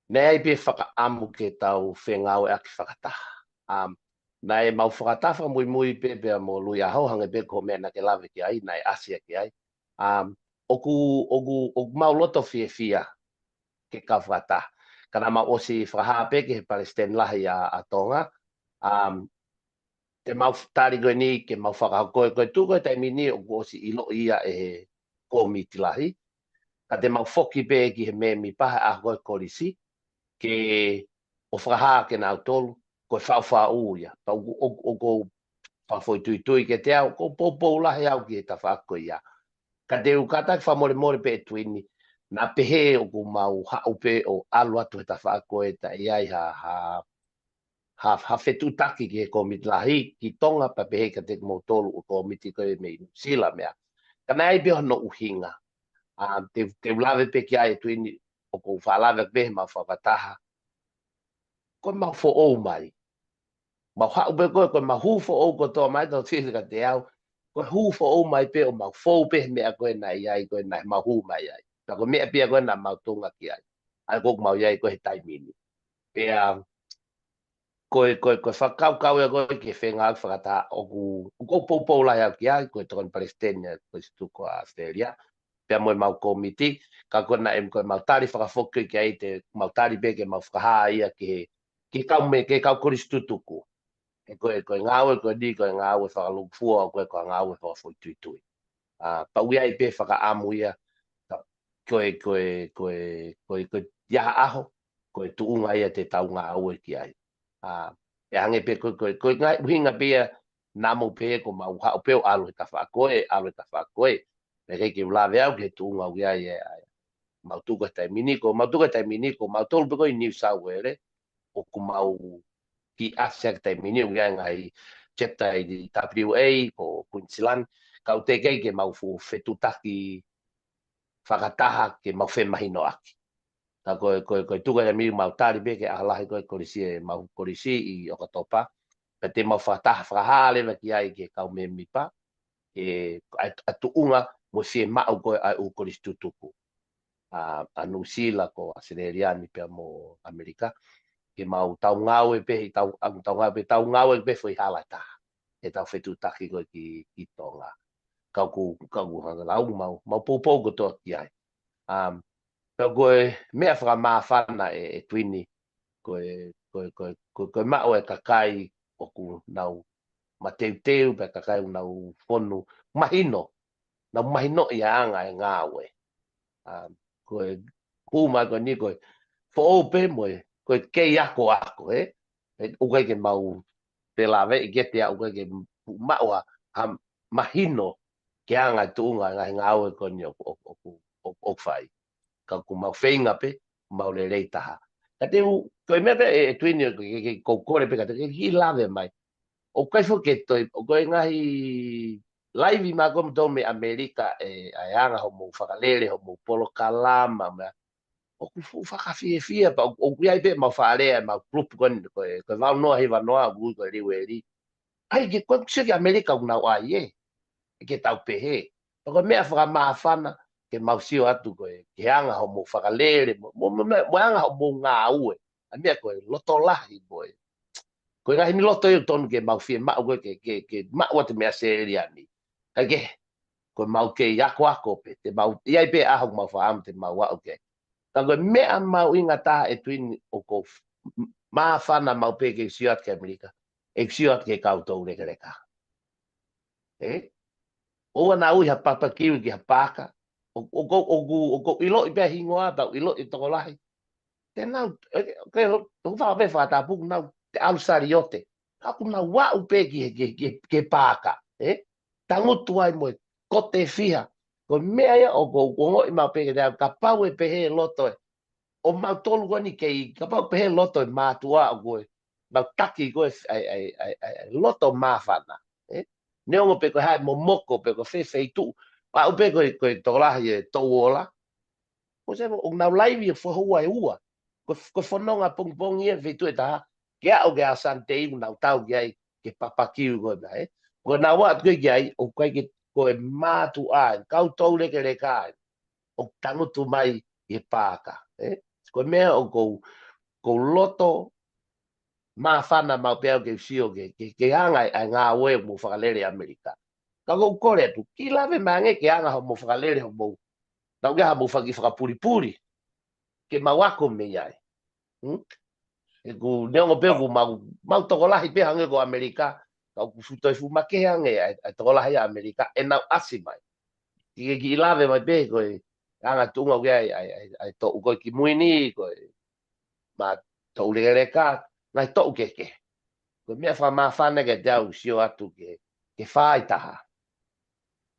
Nei ai pe whakaamu ke tau whengau e aki whakataha. Nai mau whakatafa mui pe mo lui aho hange pe ko mena ke lave ki ai, nai asia ki ai. Oku mau loto fia ke ka whakataha. Kana mau osi whakaha pe ke he Palestine lahi a Tonga. Te mau tari koe ni ke mau whakakoe koe tu koe taimini oku osi ilo ia e he komiti lahi. Ka te mau foki pe ki he me mi paha a koe korisi ke o whakaha ke nau tolu koe whau ia. O whawhoi tui ke te au, ko popou lahi au ki e ta whako ia. Ka te ukata ki whamore pe e tuini, na pehe o ku mau hau pe o alu atu e ta whako e ta iai ha whetutaki ki e komiti lahi, ki tonga pa pehe ka te mo tolu o komiti koe me sila mea. Ka nai beho no uhinga. Te ulave pe ki ai e tuini, o ku whalave pe ma whakataha. Ko mau fo o mai. Ma hau pe koe ma hufo o ko to mai to tisi ka te au ko hufo o mai pe o ma fo pe me a koe na iai koe na ma hu mai ai ta ko me pe koe na ma tunga ki ai ai ko ma iai koe tai mini pe a koe whakau e koe ke whenga whakata o ku po la ia ki ai koe tokon Palestina koe stu ko a Australia pe mo mau komiti ka ko na em koe mau tari whakafoke ki ai te mau tari pe ke mau whakaha ia ki kau me ke kau koristu tuku koe ngāwe, koe ni koe ngāwe whakalungfua, koe ngāwe whakafoi tui. Pa ui ai pe whakaamu ia, koe iaha aho, koe tuunga ia te tau ngāwe ki ai. E hange pe koe ngai uhinga pia namo pe ko mau hao peo alu ta whakoe, me kei ulawe au ke tuunga ui ai mau tuka tai miniko, mau tolu pe koe New South Wales, o ku mau ki asia tai mini ngai ngai chapter i WA o Queensland ka te ke mau fu fetutaki whakataha ke mau whemahino aki. Ta koe tuka e miu mau tari be ke alahi koe korisi mau korisi i Okatopa. Pe te mau whakataha whakahale wa ki ai ke kau me mipa. E atuunga mo se mau koe ai u korisi tutuku. A New Zealand ko Australiani pe mo Amerika. Ke mau tau ngau pe tau ngau pe foi hala ta e tau fetu taki ko ki tonga kau hanga lau mau popo ko to ki ai pe ko me fra ma fana e twini ko ma o e kakai o ku nau mateu pe kakai nau fonu mahino ia anga e ngawe ko ku ma ko ni ko fo pe mo ko ke ako o ke mau te lave i ke te o ke maua mahino ke anga tunga ngau ko ni o fai ka ku mau feinga pe mau le leita ka te ko me e twini ko kore pe ka te ki lave mai o kai fo ke to o ko ngai live ma kom to me America e anga ho mo fakalele ho mo polo kalama o ku whakawhiawhia pa o kuiai pe mau whaarea mau grupu kon ko vau noa hewa noa ui ko riweri ai ke kwa kusiki Amerika unau ai ke tau pehe ko mea whakamawhana ke mau sio atu ko ke anga ho mo whakalere mo anga ho mo ngā ue a mea ko loto lahi boy ko ngahi mi loto yu tonu ke mau whia mau ke mau te mea seriani kai ke ko mau ke ako pe te mau iai pe aho mau whaam te mau wau ke Tago mea mau inga taha e tuini o ko maa whana mau pe ke siot ke Amerika. E siot ke koutou reka reka. e o na ui ha papa kiwi ki ha paka o ilo i be hingoa ta ilo i toko lahi te nau ke o fa be fa ta pu nau te alu sariote ka ku na wa u pe ki paka e tangu tuai mo ko te fiha ko mea ia o ko ngo i ma pe ka pau e pe he loto o mau tolu wani kei ka pau pe he loto e matua o koe mau taki koe ai loto mawhana e neongo pe ko hai mo moko pe ko fe tu pa u pe ko tolahi e touola ko se o nau laivi fo hua e ua ko fononga pong pong ia fe tu e taha ke au ke asante i nau tau ki ai ke papakiu koe na e ko na wa koe ki ai o koe ki koe matu ai kau tau leke le kai o tangutu mai e paka e ko mea o ko loto mawhana mau pēo ke sio ke anga ai ngā oe mo whakalere Amerika ka kou kore tu ki lawe mange ke anga ho mo whakalere ho mo nau ke ha mo whakapuripuri ke mawako me iai e ku neongo pēo ku mau tokolahi pe hange ko Amerika ka ku futoi fu make hange ai tokolahi Amerika e nau asi mai ki lawe mai pe ko anga tunga ke ai to ko ki muini ko ma to ulegere ka nai to ke ko mea whamawhana ke tau sio atu ke whai taha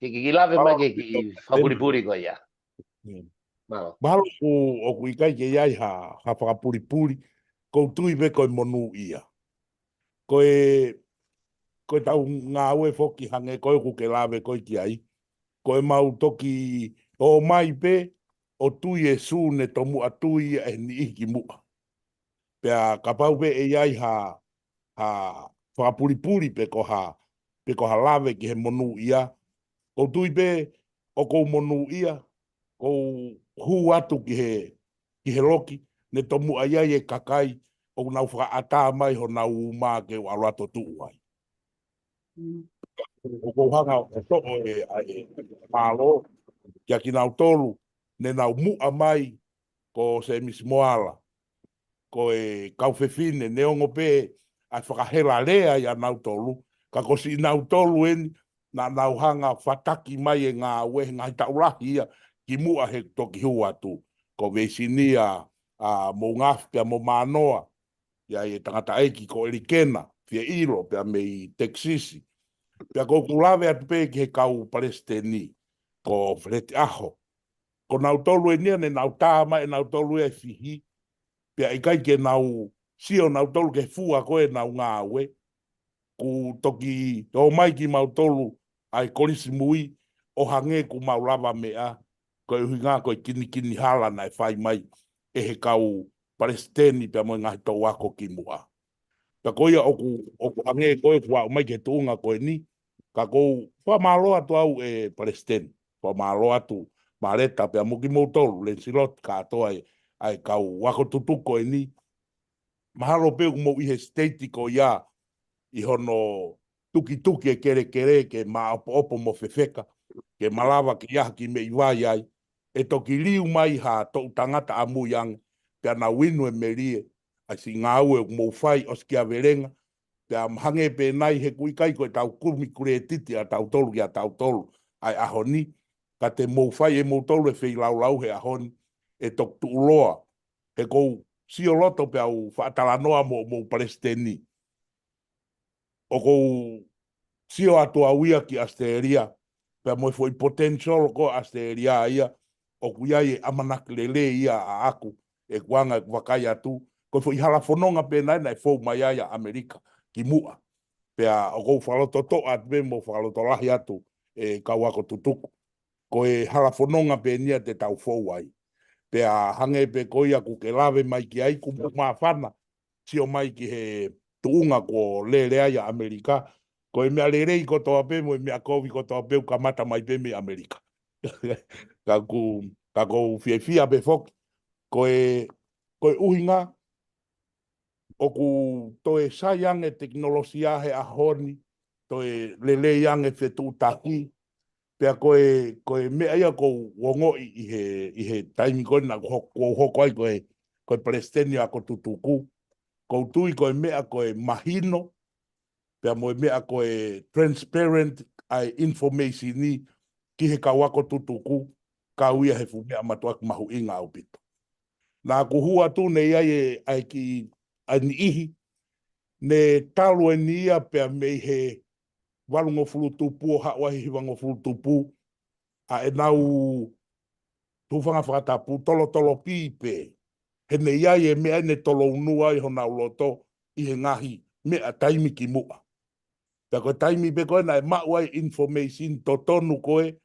ki lawe mai ki whapuripuri ko ia Mahalo o kui kai ke iai ha whakapuripuri ko tui ve koe monu ia koe tau ngā ue whoki hange koe ku ke lawe koe ki ai koe mau toki o mai pe o tui e sūne tomu a tui e ni iki mua pea ka pau pe e iai ha whakapuripuri pe ko ha lawe ki he monu ia o tui pe o kou monu ia kou hu atu ki he loki ne tomu a iai e kakai o nau whakaata mai ho nau mā ke o alato tuu ai. O kou hanga o toko e mālo kia ki nau tolu ne nau mua mai ko se mismoala ko e kauwhewhine neongo pe a whakahela lea i a nau tolu ka ko si nau tolu en na nau hanga whataki mai e ngā wehe ngai taurahi ia ki mua he toki hu atu ko veisini a mo ngafpia mo manoa ia e tangata eiki ko erikena fia iro pia mei Texisi pia ko kulawe atu pe ki he kau Palestini ko Freti Aho ko nau tolu e nia ne nau tāma e nau tolu e fihi pia i kai ke nau sio nau tolu ke fua koe nau ngā we ku toki o mai ki mau tolu ai kolisi mui o hange ku mau lava mea ko e huinga ko kini hala na e whai mai e he kau Palestini pia mo ngahi tau ako ki mua. Pia ko ia oku hange koe kua mai ke tuunga koe ni ka kou whamaloa tu au e Palestini whamaloa tu mareta pia muki mau tolu le silot ka atoa ai kau wako tutuko e ni mahalo peu mo i he state ko ia i hono tuki e kere ke ma opo mo fefeka ke malawa ki ia ki me iwai ai e toki liu mai ha to tangata amu yang pia na winu e merie ai si ngau e mo fai os kia verenga pia hange pe nai he kui kai ko tau kurmi kure titi a tau tolu ya tau tolu ai ahoni ka te mo fai e mo tolu e fei lau he ahoni e tok tu uloa e kou sio loto pe au whaatalanoa mo Palestini. O kou sio atu auia ki Asteria, pe moi foi potential ko Asteria ia, o kuia e amanakilele ia a aku, e kuanga e wakai atu, ko foi halafononga pe nai nai fou mai ia Amerika, ki mua. Pe o kou whaloto to at me mo whaloto lahi atu, e kauako tutuku. Ko e halafononga pe nia te tau fou ai. Pe a hange pe koia ku ke lawe mai ki ai ku mā whana sio mai ki he tuunga ko lelea ia Amerika ko e mea lerei ko toa pe mo e mea kovi ko toa pe ka mata mai pe me Amerika ka ku fia pe fok ko e uhinga o ku to e sayang e teknolosia he ahoni to e lelei yang e fetu taki pea koe mea ia ko wongo i he taimi koe na hoko ai koe Palestini a ko tutuku. Ko tui koe mea koe mahino Pea mo mea ko e transparent ai information ni ki he kawako tutuku ka uia he fumea matuak mahu inga au pito. Nā kuhua tu nei ai ki ani ihi ne talo e nia pea mei he walungo fulu tupu o hawahi hiwango fulu tupu a e nau tufanga whakatapu tolo pipe. He nei e mea ne tolo unua i hona uloto i he ngahi mea taimi ki mua. Pea koe taimi pe koe na e maua information to tonu koe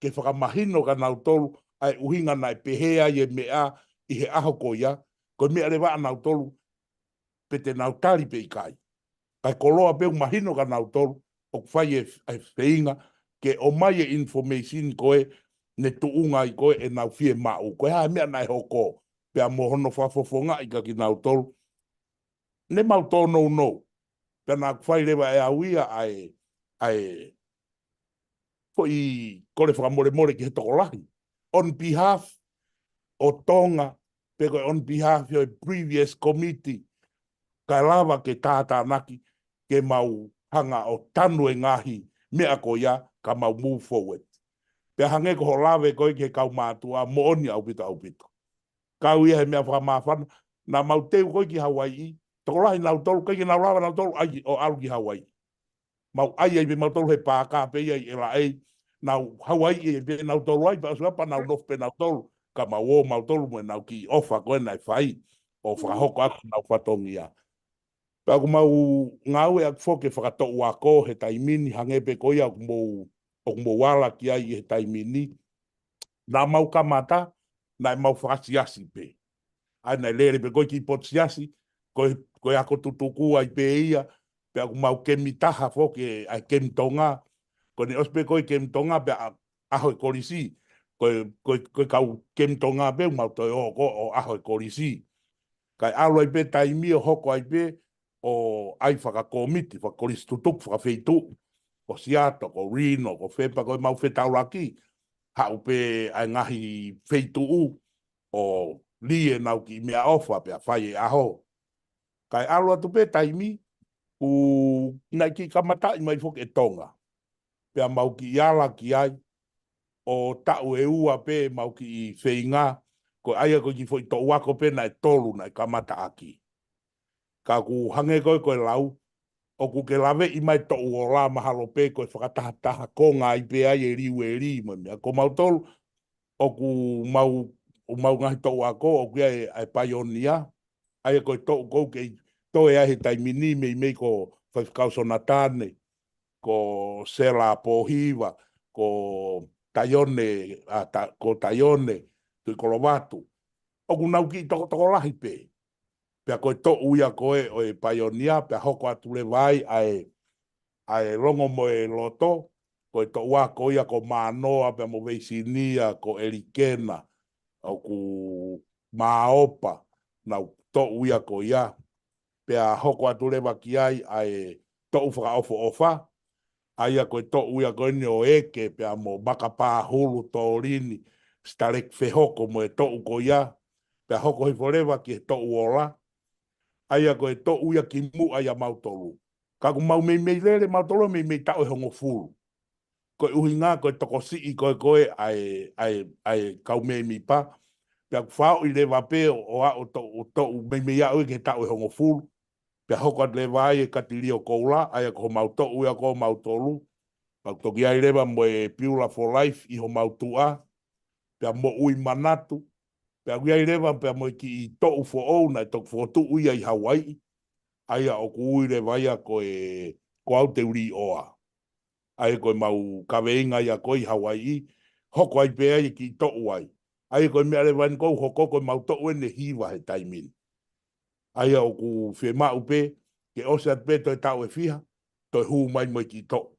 ke whakamahino ka nau tolu ai uhinga na e pehea i e mea i he aho koia. Koe mea rewa nau tolu pe te nau tari pe i kai. Kai koloa pe mahino ka nau tolu o kwhai e wheinga ke o mai e information koe ne tuunga i koe e nau fie mau. Koe haa mea nai hoko pea mohono whafofonga i ka ki nau tolu. Ne mau tō no. Pea nā kwhai rewa e auia ai ko i kore whakamore ki he tokolahi. On behalf o Tonga, pe koe on behalf o previous committee, kai lava ke tātānaki ke mau hanga o tanu e ngahi mea ko ia ka mau move forward. Pea hange ko ho lawe koe ke kau mātua mooni au pito. Kau ia he mea whakamāwhana, nā mau teu koe ki Hawaii, tokolahi nau tolu, kai ki nau lawa nau tolu ai o alu ki Hawaii. Mau ai ai pe mau tolu he pāka pe ia i ela ei, nau Hawaii e pe nau tolu ai, pa asuapa nau nof pe nau tolu, ka mau o mau tolu mo nau ki ofa koe nai whai, o whakahoko aku nau whatongia. Pea ku mau ngau e aku whoke whakato uako he taimini hangepe koia o mo wala ki ai he taimini. Nā mau kamata, nai mau whakasiasi pe. Ai nai lere pe koe ki potsiasi, koe ako tutuku ai pe ia, pea ku mau kemitaha whoke ai kemitonga, koe ne ospe koe kemitonga pe aho e korisi, koe kau kemitonga pe mau toi o aho e korisi. Kai alo ai pe taimi o hoko ai pe, o ai whakakomiti, whakorisi tutuk, whakawheitu, ko Siato, ko Rino, ko Whepa, ko mau whetauraki, hau pe ai ngahi wheitu o lie nau ki mea ofa pe a whai e aho. Kai alo atu pe taimi, u nai ki kamata i mai fok e Tonga. Pea mau ki iala ki ai, o tau e ua pe mau ki wheinga, ko aia ko ki fwoi to wako pe nai tolu nai kamata aki. Ka ku hange koe lau, o ku ke lawe i mai to o la mahalo pe koe whakataha konga i pe ai e riu e ri mo mea. Ko mau tolu, o ku mau ngahi to wako, o ku ai paionia, ai koe to kou ke to e ahe taimini mei ko whakauso natane, ko Sela Pohiva, ko Taione, ko Taione, tui Kolovatu. O ku nau ki toko lahi pe. Pea koe to uia koe o e paionia, pea hoko atu le vai ai rongo mo e loto, koe to ua ko ia ko Manoa, pea mo veisinia, ko Erikena, o ku Maopa, nau to uia ko ia, pea hoko atu le waki ai to uwhaka ofa, aia koe to uia koe ni o eke, pea mo makapā hulu to rini, starek whehoko mo e to uko ia, pea hoko hi forewa ki e to uola, aia koe to uia ki mu aia mautolu. Ka ku mau mei lere mautolu mei tau e hongo fulu. Koe uhi ngā koe toko sii koe ai kau mei mi pa. Pea ku whao i le wape o a o to mei au e ke tau e hongo fulu. Pea hoko at le vai e katirio koula, aia ko mauto uia ko mautolu. Pea toki ai lewa mo e Piula for Life i ho mautua. Pea mo ui manatu. Pea ai lewa pea mo ki i to'u fo ou na toku fo tu uia i Hawaii. Aia o ku ui lewa ia ko au te uri oa. Aia ko mau kaweinga ia ko i Hawaii. Hoko ai pea i ki to'u ai. Aia ko mea lewa ni kou hoko ko mau to'u ene hiwa he taimini. Aia o ku whema upe, ke ose at pe toi tau e whiha, toi huu mai mo ki to'u.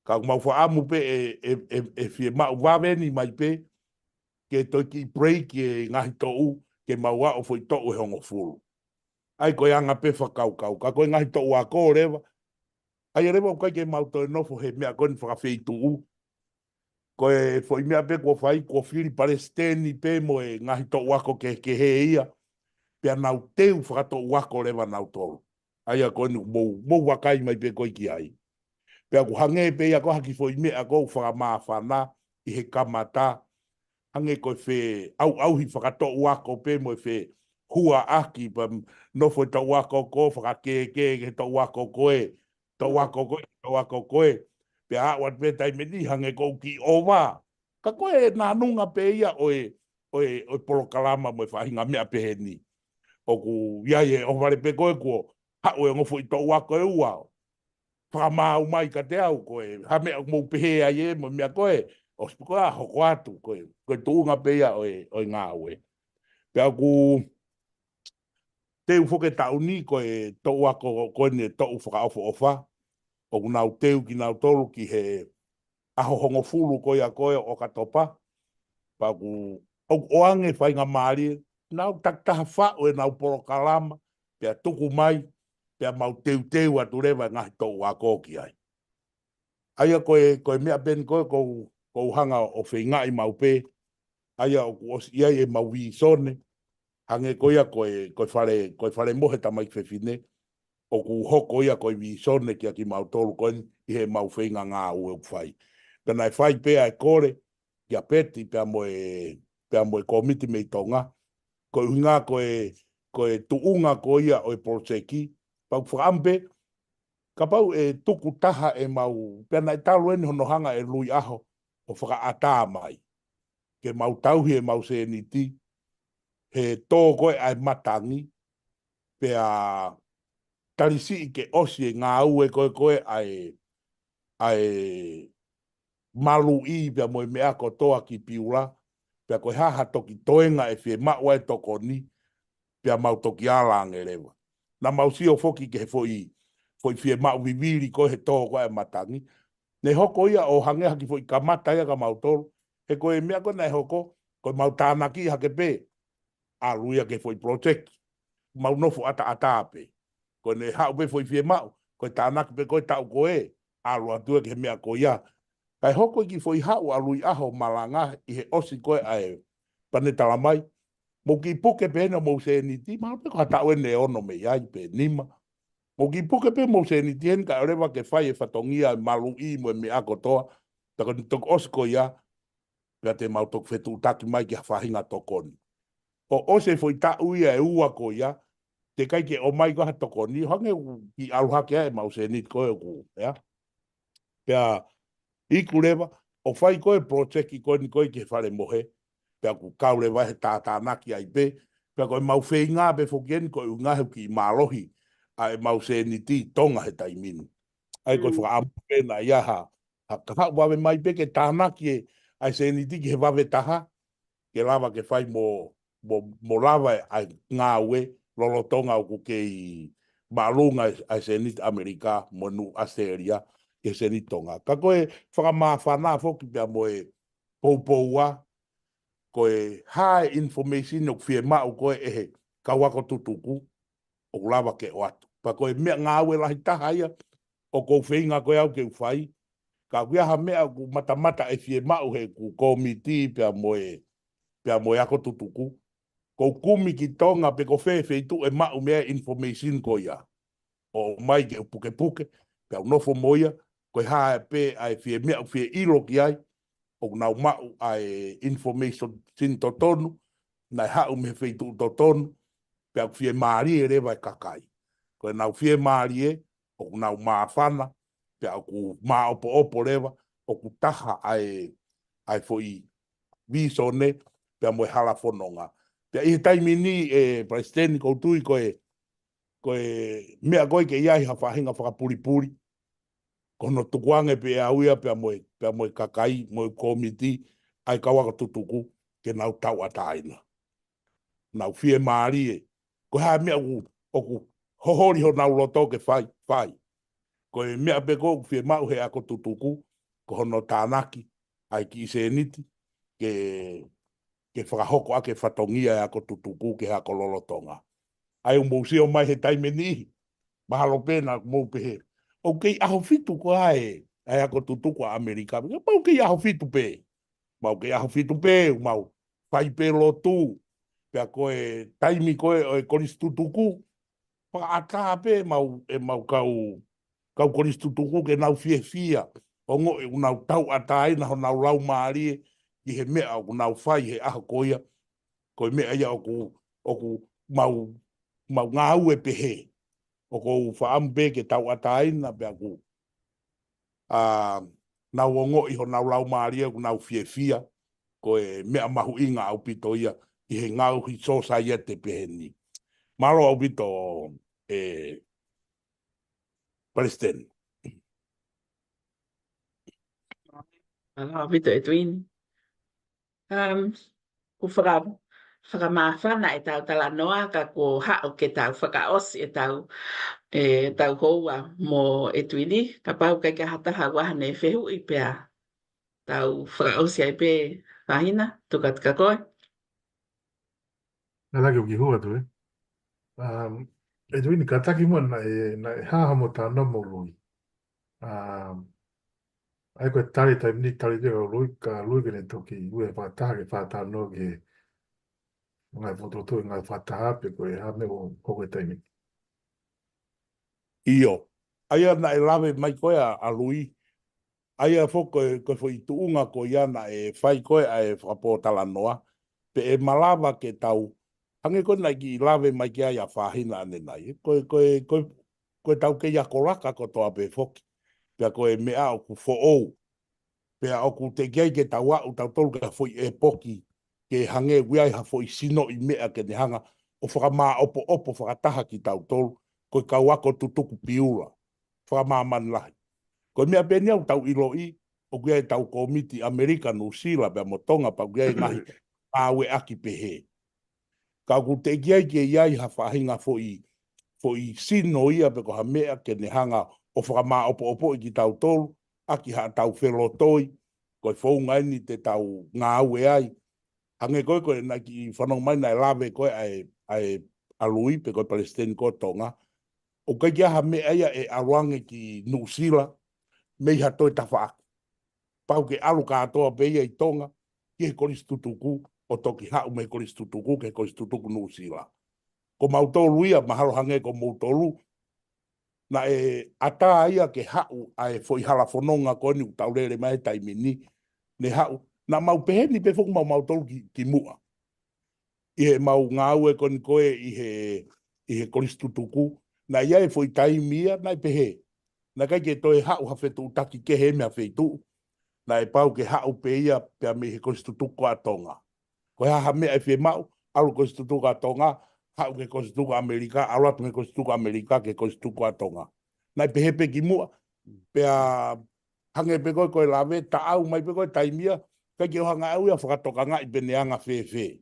Ka mau whaamu pe e whema uwaweni mai pe, ke toi ki break e ngahi to'u, ke mau a o fwoi to'u e hongo fulu. Ai koe anga pe whakau, ka koe ngahi to'u a ko rewa. Ai rewa o kai ke mau toi nofo he mea koe ni whakawhei tu'u. Koe fwoi mea pe kua whai, kua whiri Palestini pe mo e ngahi to'u ako ke he ia. Pea nau teu whakato uako rewa nau tolu. Ai a koe mo wakai mai pe koe ki ai. Pe aku hange pe ia ko haki foi me ako whakamawhana i he kamata. Hange koe whe au hi whakato uako pe mo whe hua aki pa no foi to uako ko whakake ke to uako koe. To uako koe, to uako koe. Pe a wat pe tai meni hange ko ki ova. Ka koe nā nunga pe ia oe polokalama mo whahinga mea pe he ni. Oku iai e o vare pe koe ko ha oe ngofo i to uako e uao. Whakamau mai ka te au koe. Ha mea mo pehe ai e mo mea koe. O spiko a hoko atu koe. Koe tuunga pe ia oe ngā oe. Pe aku teu foke tauni koe to uako koe ne to whakaofo ofa. Oku nau teu ki nau tolu ki he aho hongo fulu koe a koe o katopa. Pa aku oange whainga maari. Nau taktaha wha oe nau poro kalama. Pea tuku mai. Pea mau teu atu rewa ngahi to uako ki ai. Aia koe mea ben koe kou hanga o whaingai mau pe. Aia o os iai e mau sone. Hange koia koe whare mohe tamai whewhine. O ku hoko ia koe sone kia ki mau tolu koe i he mau whainga ngā ue whai. Pena e whai pea e kore kia peti pea moe komiti mei tonga. Koe hunga koe tuunga koe ia o e proseki. Pau whaampe ka pau e tuku taha e mau pena e talu eni hono hanga e lui aho o whaka ata mai. Ke mau tauhi e mau se niti he tō koe ai matangi pea tarisi ke osi e ngā ue koe ai malu i pea moe mea ko toa ki piura pea koe haha toki toenga e fie maua e toko ni pea mau toki alange rewa. Na mau si o foki ke he foi fie mau viviri ko he tō koe matangi. Ne hoko ia o hange haki foi kamata ia ka mau tolu. He koe mea koe nei hoko, koe mau tānaki hake pe. Aluia ke foi project. Mau nofo ata pe. Koe ne hau pe foi fie mau. Koe tānaki pe koe tau koe. Alu atua ke mea koe ia. Kai hoko ki foi hau alui aho malanga i he osi koe ae panetala mai. Mo ki puke pe no mo se niti. Mau pe koe tau ene ono me iai pe nima. Mo ki puke pe mo se ni tien ka rewa ke fai e fatongia malu i mo me ako toa. Tako ni tok osko ia. Pea te mau tok fetu taki mai ki hawhahinga tokoni. O ose foi ta uia e ua ko ia. Te kai ke o mai ko ha tokoni. Hange ki aluhake e mau se ni koe ku. Pea iku rewa. O fai koe project i koe ni koe ke whare mohe. Pea ku kaure vai he tātānaki ai pe. Pea koe mau whei ngā pe whokien koe ungahe ki mālohi. Ai mau se ni ti tonga he taiminu. Ai koe whakaampe na ia ha ka wawe mai pe ke tānaki e ai se ni ti ki he wawe taha ke lava ke whai mo lava ai ngā ue lolotonga o ke i maalunga ai se ni Amerika mo nu Australia ke se ni tonga. Ka koe whakamawhana whoki pia mo e poupoua koe high information o whie mau koe ehe ka wako tutuku o lava ke o atu. Pa koe mea ngā ue lahi taha ia, o kou whainga koe au ke uwhai, ka wiaha mea ku matamata e whie mau he ku komiti pea moe ako tutuku. Kou kumi ki tonga pe ko whewhi tu e mau mea information ko ia. O mai ke puke puke, pea unofo moia, koe haa pe ai whie mea whie ilo ki ai, o nau mau ai information sin totonu, nai hau me whie tu totonu, pea whie maari e rewa e kakai. Koe nau whie maari e, o nau maafana, pea ku maa opo rewa, o ku taha ai foi visone, pea moe hala whanonga. Pea i he taimi ni e presidenti koutui koe mea koe ke iai ha whahinga whakapuripuri, kono tukuange pe auia pea moe kakai, moe komiti, ai kawaka tutuku, ke nau tau ataina. Nau whie maari e, koe haa mea ku hohori ho nau loto ke whai. Koe mea pe ko whie mau he ako tutuku, ko hono tānaki, ai ki se niti, ke whakahoko ake whatongia e ako tutuku ke ako lolotonga. Ai mousi o mai he taime ni, mahalo pena mou pehe. O kei aho fitu ko ai ako tutuku a Amerika. Mau kei aho fitu pe. Mau kei aho fitu pe, mau whai pe lotu. Pea koe taimi koe o e koris tutuku, ata pe mau kau koristutuku ke nau fia o ngoi unau tau atai na nau lau maari i he mea o nau fai he aha koia ko mea ia o mau ngau e pehe o ko whaambe ke tau atai na pe aku nau o ngoi ho nau lau maari o nau fia ko e mea mahu inga au pito ia i he ngau hi society pehe ni malo au pito Palestine. Ala vito e tuini. Ku whakamawhana e tau talanoa ka ko hao ke tau whakaosi e tau houa mo e tuini. Ka pau kai ka hataha wahane e whehu i pea tau whakaosi ai pe wahina tukat ka koe. Nā lage o ki hua tu e tuini ka taki mua na e haha mo tāna mo lui. Ai koe tari taim ni tari kia o lui ka lui kene toki ue whataha ke whatano ke ngai whototo ngai whataha pe koe hame o koe taimi. Io. Aia na e lawe mai koe a lui. Aia foko koe fo i tuunga ko iana e whai koe a e whapotala noa. Pe e malawa ke tau. Hange koe nai ki lawe mai ki aia whahina ane nai. Koe tau ke ia koraka ko toa pe foki. Pea koe mea o ku fo ou. Pea o ku te kiai ke tau au tau tolu ka foi e poki. Ke hange wiai ha foi sino i mea ke ne hanga. O whakamaa opo whakataha ki tau tolu. Koe kau ako tutuku piura. Whakamaa man lahi. Koe mea peni au tau ilo i. O kia e tau komiti Amerika Nusila pea motonga pa kia e ngahi awe aki pehe. Ka ku te kiai ke iai ha whahinga foi sino ia pe ko ha mea ke ne hanga o whakamaa opo i ki tau tolu. Aki ha tau whelotoi. Koe whaunga ni te tau ngā aue ai. Hange koe na ki whanau mai na e lawe koe ai alui pe koe Palestine ko tonga. O kai kia ha mea ia e aruange ki Nusila. Mei ha toi ta whaaki. Pau ke alu katoa pe ia i tonga. Ki he koristutuku o toki hau me koristutuku ke koristutuku Nusila. Ko mautolu ia mahalo hange ko mautolu. Na e ata ia ke hau ai foi hala fononga ko ni taurere mai taimini ne hau na mau peheni pe foku mau tolu ki mua i he mau ngaue kon koe i he koristutuku na ia e foi taimia na pehe na kai ke toe hau ha fetu taki ke he mea feitu na e pau ke hau pe ia pe me he koristutuku atonga ko ha me e fe mau alu koristutuku atonga hau ke koristutuku Amerika alu atu ke koristutuku Amerika ke koristutuku atonga na pehe pe ki mua pea hange pe koe lawe ta au mai pe koe taimia kai ke hanga au ia whakatoka ngai peneanga fefe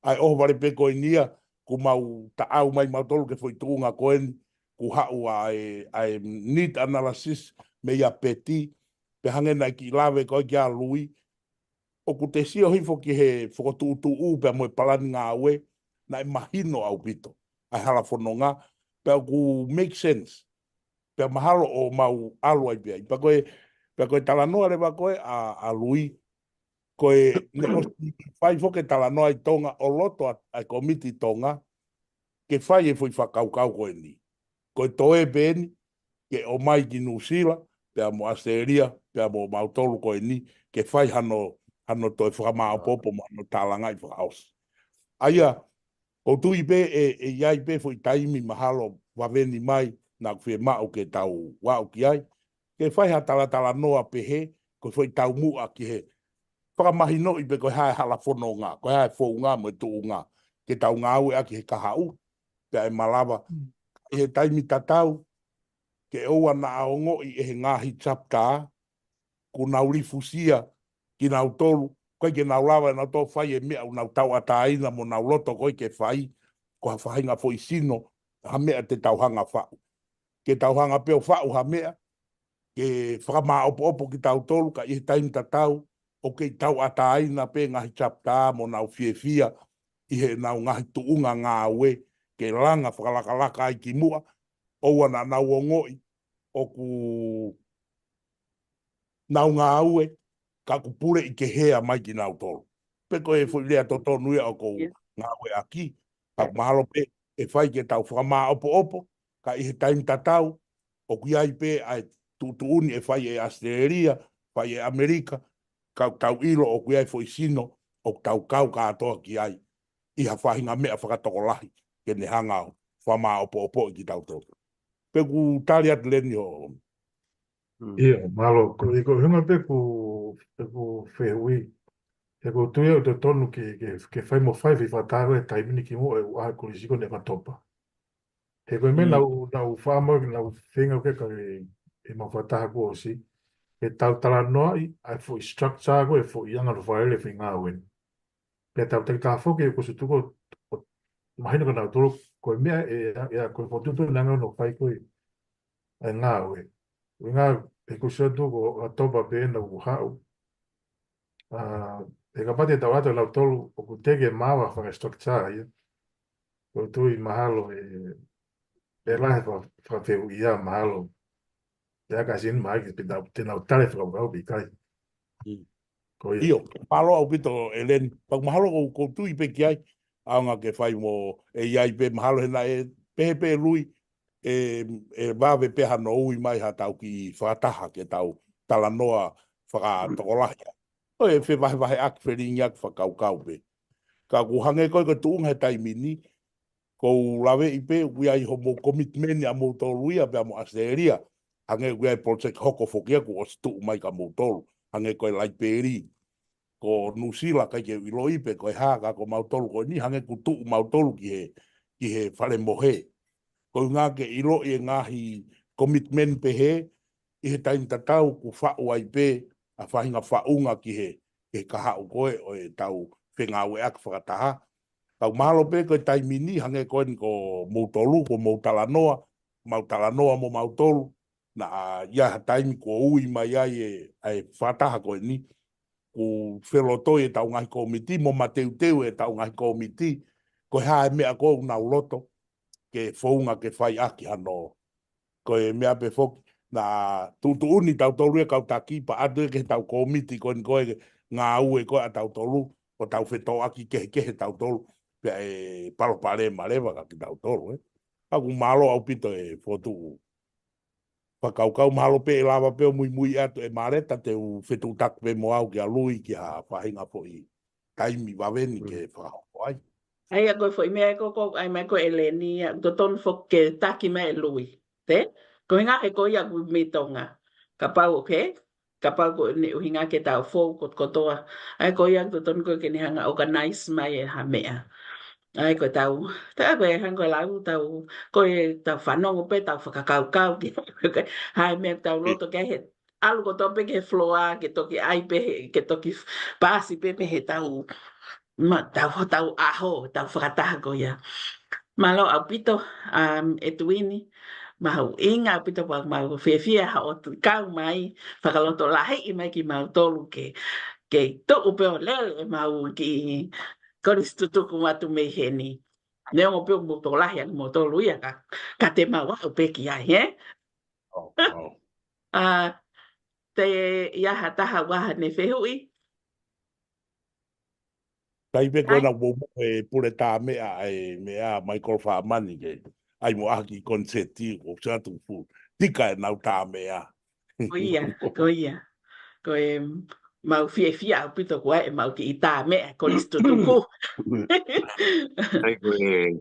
ai o vale pe koe nia ku mau ta au mai mau tolu ke foi tuunga koe ku hau ai need analysis me ia peti pe hange na ki lawe koe kia lui o ku te sio hifo ki he whakotuutu u pe moe palani ngā ue na e mahino au pito ai hala whanonga pe ku make sense pe mahalo o mau alu ai pe koe talanoa le koe a lui koe ne o fai fo ke talanoa i tonga o loto a komiti tonga ke fai e foi whakaukau koe ni koe toe beni ke o mai ki Nusila pe mo Asteria pe mo mautolu koe ni ke fai hano toe whakamao popo no talanga i whakaos aia o tui pe e iai pe foi taimi mahalo waveni mai na kwe mao ke tau wau ki ai ke fai ha tala noa pehe ko foi tau mua ki he whakamahi no i pe ko hae hala whono ngā ko hae whou ngā mo tu ngā ke tau ngā ue aki he kahau pe ai malawa e he taimi tatau ke oua na aongo i e he ngāhi chapta ku nau rifusia ki nau tolu koe ke nau lawa na tō whai e mea nau tau ataina mo nau loto koe ke whai ko ha whahinga fo i sino ha mea te tauhanga whau ke tauhanga peo whau ha mea, ke whakama opo ki tau tolu, ka i taim tatau, o ke tau ataina pe ngahi chapta mo nau fia, i he nau ngahi tuunga ngā ue, ke langa whakalakalaka ai ki mua, o wana nau o ngoi, o ku nau ngā ue, ka kupure i ke hea mai ki nau tolu. Pe koe fuilea to nuia o ko ngā ue aki, ka mahalo pe, e fai ke tau whama opo, ka i he taim tatau, o kui ai pe ai tuuni e fai e Australia, fai e Amerika, tau ilo o kui ai fo isino, o tau kau ka atoa ki ai, i ha whahinga mea whakatokolahi, ke ne hangau, whama opo i ki tau tō. Peku tali at leni o... Ia, malo, ko hunga peku whehui, e ko tuia o te tonu ke whai mo whai whatago e taimini ki mo e uaha korisiko ne matopa. He koe me nau whāmo, nau whenga ke e mawhataha ko o si, e tau tala noa i, ai fo i structure ko e fo i anga no whaere whi ngā wen. Pe tau te ka whoke e ko se tuko, mahina ko nau tolo, koe mea e koe whotutu nanga no whai koe e ngā wen. Ngā e ko se tuko a topa pe na u hau. E ka pati tau ato lau tolu o ku tege mawa whaka structure ia. Koe tui mahalo e lahe whakawhewu ia mahalo. Te aka sin mai ki te nau tale whakawau ki kai. Io, malo au pito Elen, pak mahalo ko tui pe ki ai, aunga ke whai mo e iai pe mahalo hena e pehe lui, e wawe peha no ui mai ha tau ki whakataha ke tau talanoa whakatokolahi. O e wahe ak whiringi ak whakaukau pe. Ka kuhange koe ko tuunga he taimini, ko lawe i pe ui ai homo commitment a mo tolu ia pe a mo Australia, hange ui ai project hoko whokia ku o stu mai ka mo tolu, hange koe lai peri, ko nusila kai ke wilo i pe koe haka ko mau tolu ko ni hange ku tu mau tolu ki he whare mohe. Ko ngā ke ilo i ngahi commitment pe he, i he taim tatau ku whau ai pe, a whahinga whaunga ki he kaha u koe o e tau whengawe ak whakataha. Tau mahalo pe koe taimini hange koe ni ko mautolu, ko mautalanoa mo mautolu, na ia taimi ko ui mai ai e whataha koe ni, ku whelotoi e tau ngahi komiti, mo mateuteu e tau ngahi komiti, koe hae mea ko una uloto, ke whaunga ke whai aki hano, koe mea pe whoki, na tuuni tau tolu e kau taki pa atu e ke tau komiti koe ngā ue koe a tau tolu o tau wheto aki kehe tau tolu pe e palo pare marewa ka ki tau tolu aku malo au pito e fotu whakaukau malo pe e lava pe o mui atu e mareta te u whetu tak pe mo au ki a lui ki a whahinga po i taimi waweni ke whakau ai. Ai a koe foi mea ko ai mai ko Eleni to ton fo ke taki mai lui. Te? Ko hinga he ko ia ku metonga. Ka pau ke? Ka pau ko ne hinga ke tau fo ko toa. Ai ko ia to ton ko ke ni hanga organize mai e ha mea. Ai ko tau. Ta ko e hanga lau tau ko e tau whanongo pe tau whakakau ki. Hai mea tau loto ke he alu ko tope ke floa ke toki ai pe ke toki pasi pe he tau ma tau aho tau whakataha ko ia. Malo au pito e tuini mau inga pito pa mau whiawhia ha o tu kau mai whakaloto lahi i mai ki mau tolu ke to upe o lele mau ki koris tutuku matu mei heni. Neo mo peo mo to lahi ani mo tolu ia ka te mau au pe ki ai, he? Te iaha taha waha ne whehui. Tai pe kona bomo e pure tā mea e mea Michael Whamani ke ai mo aki konseti o chatu fu. Tika e nau tā mea. Ko ia. Ko e mau fia au pito koe e mau ki i tā mea ko listo tuku. Ai ko e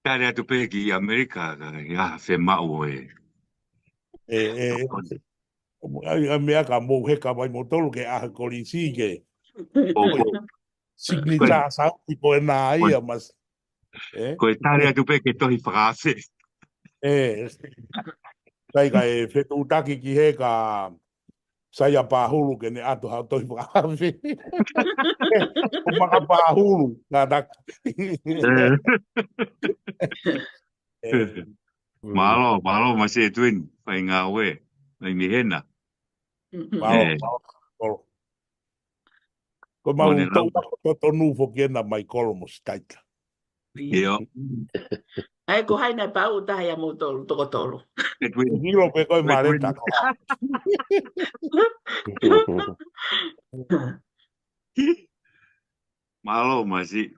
tare atu pe ki Amerika ka ia whe mau e. A mea ka mou heka mai mo tolu ke aha kolisi ke. Signature sao ki ko e nā ia mas. Ko e tare atu pe ke tohi whakase. Kai ka e whetu utaki ki he ka saia pāhulu ke ne atu hau tohi whakase. O maka pāhulu ngā daki. Malo masi e tuin whai ngā ue. Mai mi hena. Malo. Ko mau tau tonu whokiena mai kolo mo staita. Io. Ai ko haina pau tahi a mo tolu, toko tolu. Hilo pe koi mareta. Malo masi.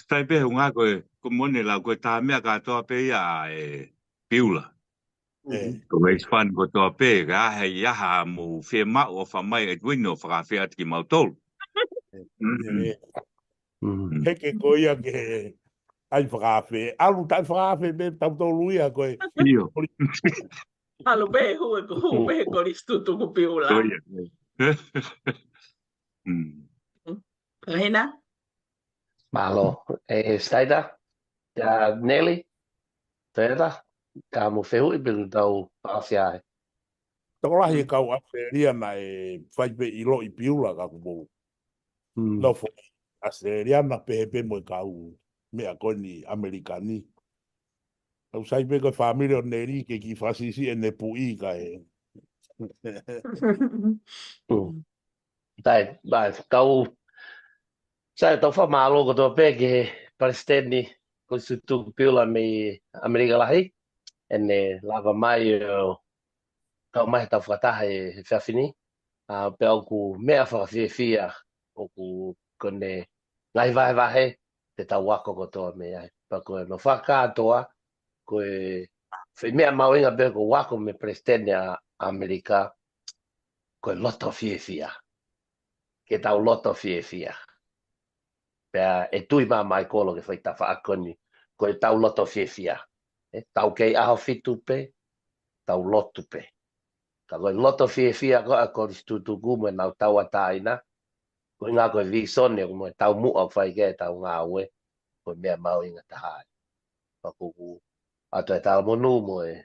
Tai pe unga ko mone la ko ta mea ka toa pe ia piula. Ko mai fan ko toa pe ga he ia ha mo fe ma o fa mai e wino fa fe at ki mau tol. Heke ko ia ke ai whakawhi. Alu tai whakawhi me tau tau luia koe. Io. Alu be hu be koris tutu ku piula. Kahina? Malo, staida, ja Nelly, tera, ka mo fehu I bilu tau paasiae. Tokolahi e kau Australia na e whaipe I lo I piula ka kubo. No fo Australia na pehepe mo kau mea koni Amerikani. Au saipe ko family o neri ke ki fasisi e ne pui ka e. Tai, kau sai tau wha malo ko tō pēke Palestini ko sutu piula me Amerika lahi. Ene lava mai o kau mai tau whakataha e whiawhini. Pe au ku mea whakawhiawhia o ku kone ngai vahe te tau wako ko toa me ai. Pa koe no whakatoa koe whi mea mauinga pe ko wako me Palestini a Amerika koe loto whiawhia. Ke tau loto whiawhia. Pea e tui maa mai kolo ke whaita whaakoni koe tau loto whiawhia. Tau kei aho fitu pe, tau lotu pe. Ka koe loto whiawhia ko a koris tutuku me nau tau ataina. Koe ngā koe visone ko mo tau mua whai ke tau ngā ue. Koe mea mau inga tahai. Pakuku ato e tau monu mo e.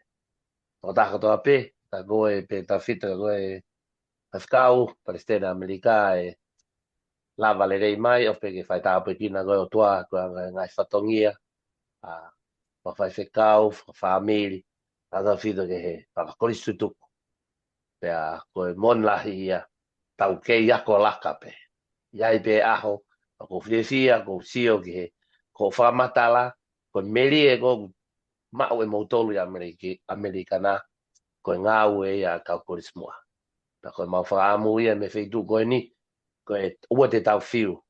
Tō tako toa pe, ta koe pe ta fita koe Afkau, Palestina Amerika e lava le rei mai, o pe ke whai tau pe kina koe o toa, koe ngai whatongia. Ma whai whekau, whamiri, tata whito ke he, whakakoris tutuku. Pea koe monlahi ia, tau kei ako laka pe. Iai pe aho, ko whiawhia, ko sio ke he, ko whamatala, ko meri e ko mau e mautolu i Amerikana, koe ngā ue ia kau koris mua. Pea koe mau whaamu ia me whaitu koe ni, koe ua te tau whiu.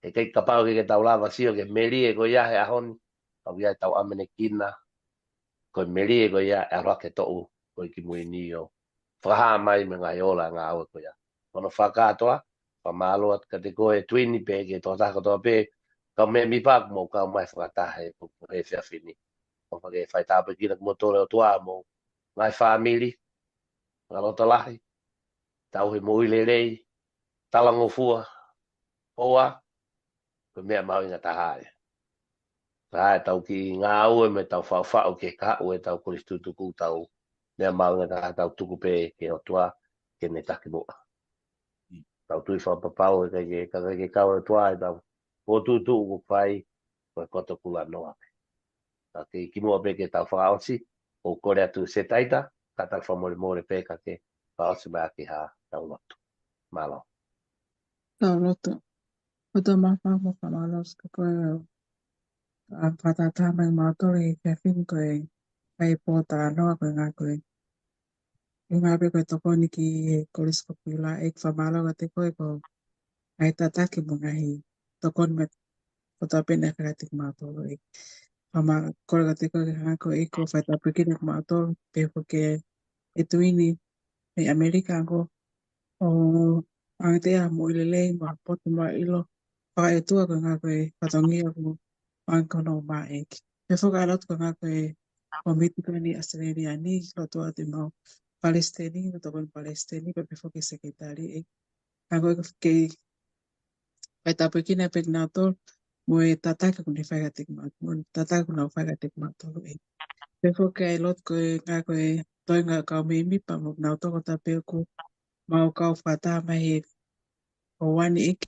E kei kapau ke tau lava sio ke meri e ko ia he ahoni, au ia tau Amerikina, koe meri e ko ia e rake to'u, koe ki mui ni o. Whaha mai me ngai ola ngā aue ko ia. Kono whakatoa, whamalo at ka te koe tuini pe ke tō tako toa pe, kau me mi pak mo kau mai whakatahe po he whiawhini. O whake whai tāpe kina kumo tōre o tua mo ngai whamiri, ngā rota lahi, tau he mo ile rei, talango fua, hoa, koe mea mau inga tahae. Tahae tau ki ngā aue me tau whau ke ka ue tau koris tutuku tau mea mau inga tau tuku pe ke o tua ke ne take moa. Tau tui whapapau e ke kau e tua e tau o tutu uku whai koe koto kula noa pe. Tau ke ki mua pe ke tau whaosi o kore atu se taita ka tau whamore more pe ka ke whaosi mai aki ha tau lotu. Malo. Tau loto. Oto mawha mo whamalos ka koe a whatata mai mātori kia whini koe kai pōtara noa koe ngā koe. I ngā pe koe toko ni ki koris ko pila e whamalo ka te koe ko ai tataki mo ngahi toko ni me kota pena karatik mātoro e. Whamalo kore ka te koe ki ngā koe e ko whaita pekina ko mātoro pe ko ke e tuini me Amerika ko o angatea mo ilelei mo hapoto mo ilo whaka e tua ko ngā koe whatongia ko Ankono maek. Pe foka lot ko nga koe o miti ko ni Australia ni lo to ate mau Palestini no to kon Palestini pe foka sekretari e. Ako ke pe tapo kina pe na to mo e tataka ko ni faga tik ma mo tataka ko na faga tik ma to e. Pe foka lot ko nga koe to nga ka me mi pa mo na to ko ta pe ko mau ka fata mai o wani ik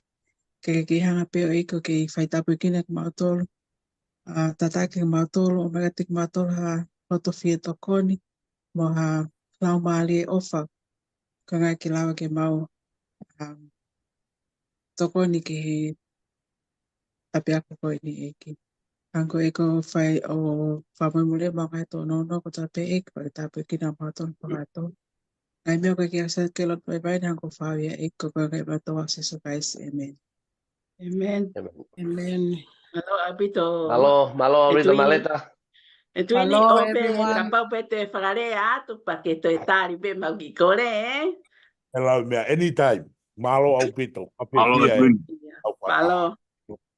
ke hanga pe e ko ke fai tapo kina ma to tatake mātolo o magatik mātolo ha roto fia tokoni mo ha lau maali e ofa ka ngai ki lawa ke mau tokoni ki he tapiako koe ni eki. Anko eko whai o whamamule mo ngai tō nono ko tape eki pa tape ki nā mātolo pa mātolo. Ngai meo ka ki asa ke lot bai bai nango whawia eki ko ngai mātolo asiso guys. Amen. Amen. Amen. Malo apito. Malo Rita Maleta. E tuini Hello, o pe everyone. kapau pe te whakare atu pa ke toi tari pe mau ki kore, eh? Hello, mea, anytime. Malo au pito. Ape Alo fia e. Edwin. Au Malo.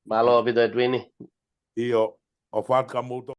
Malo Pito Edwini. Io, o whakamoto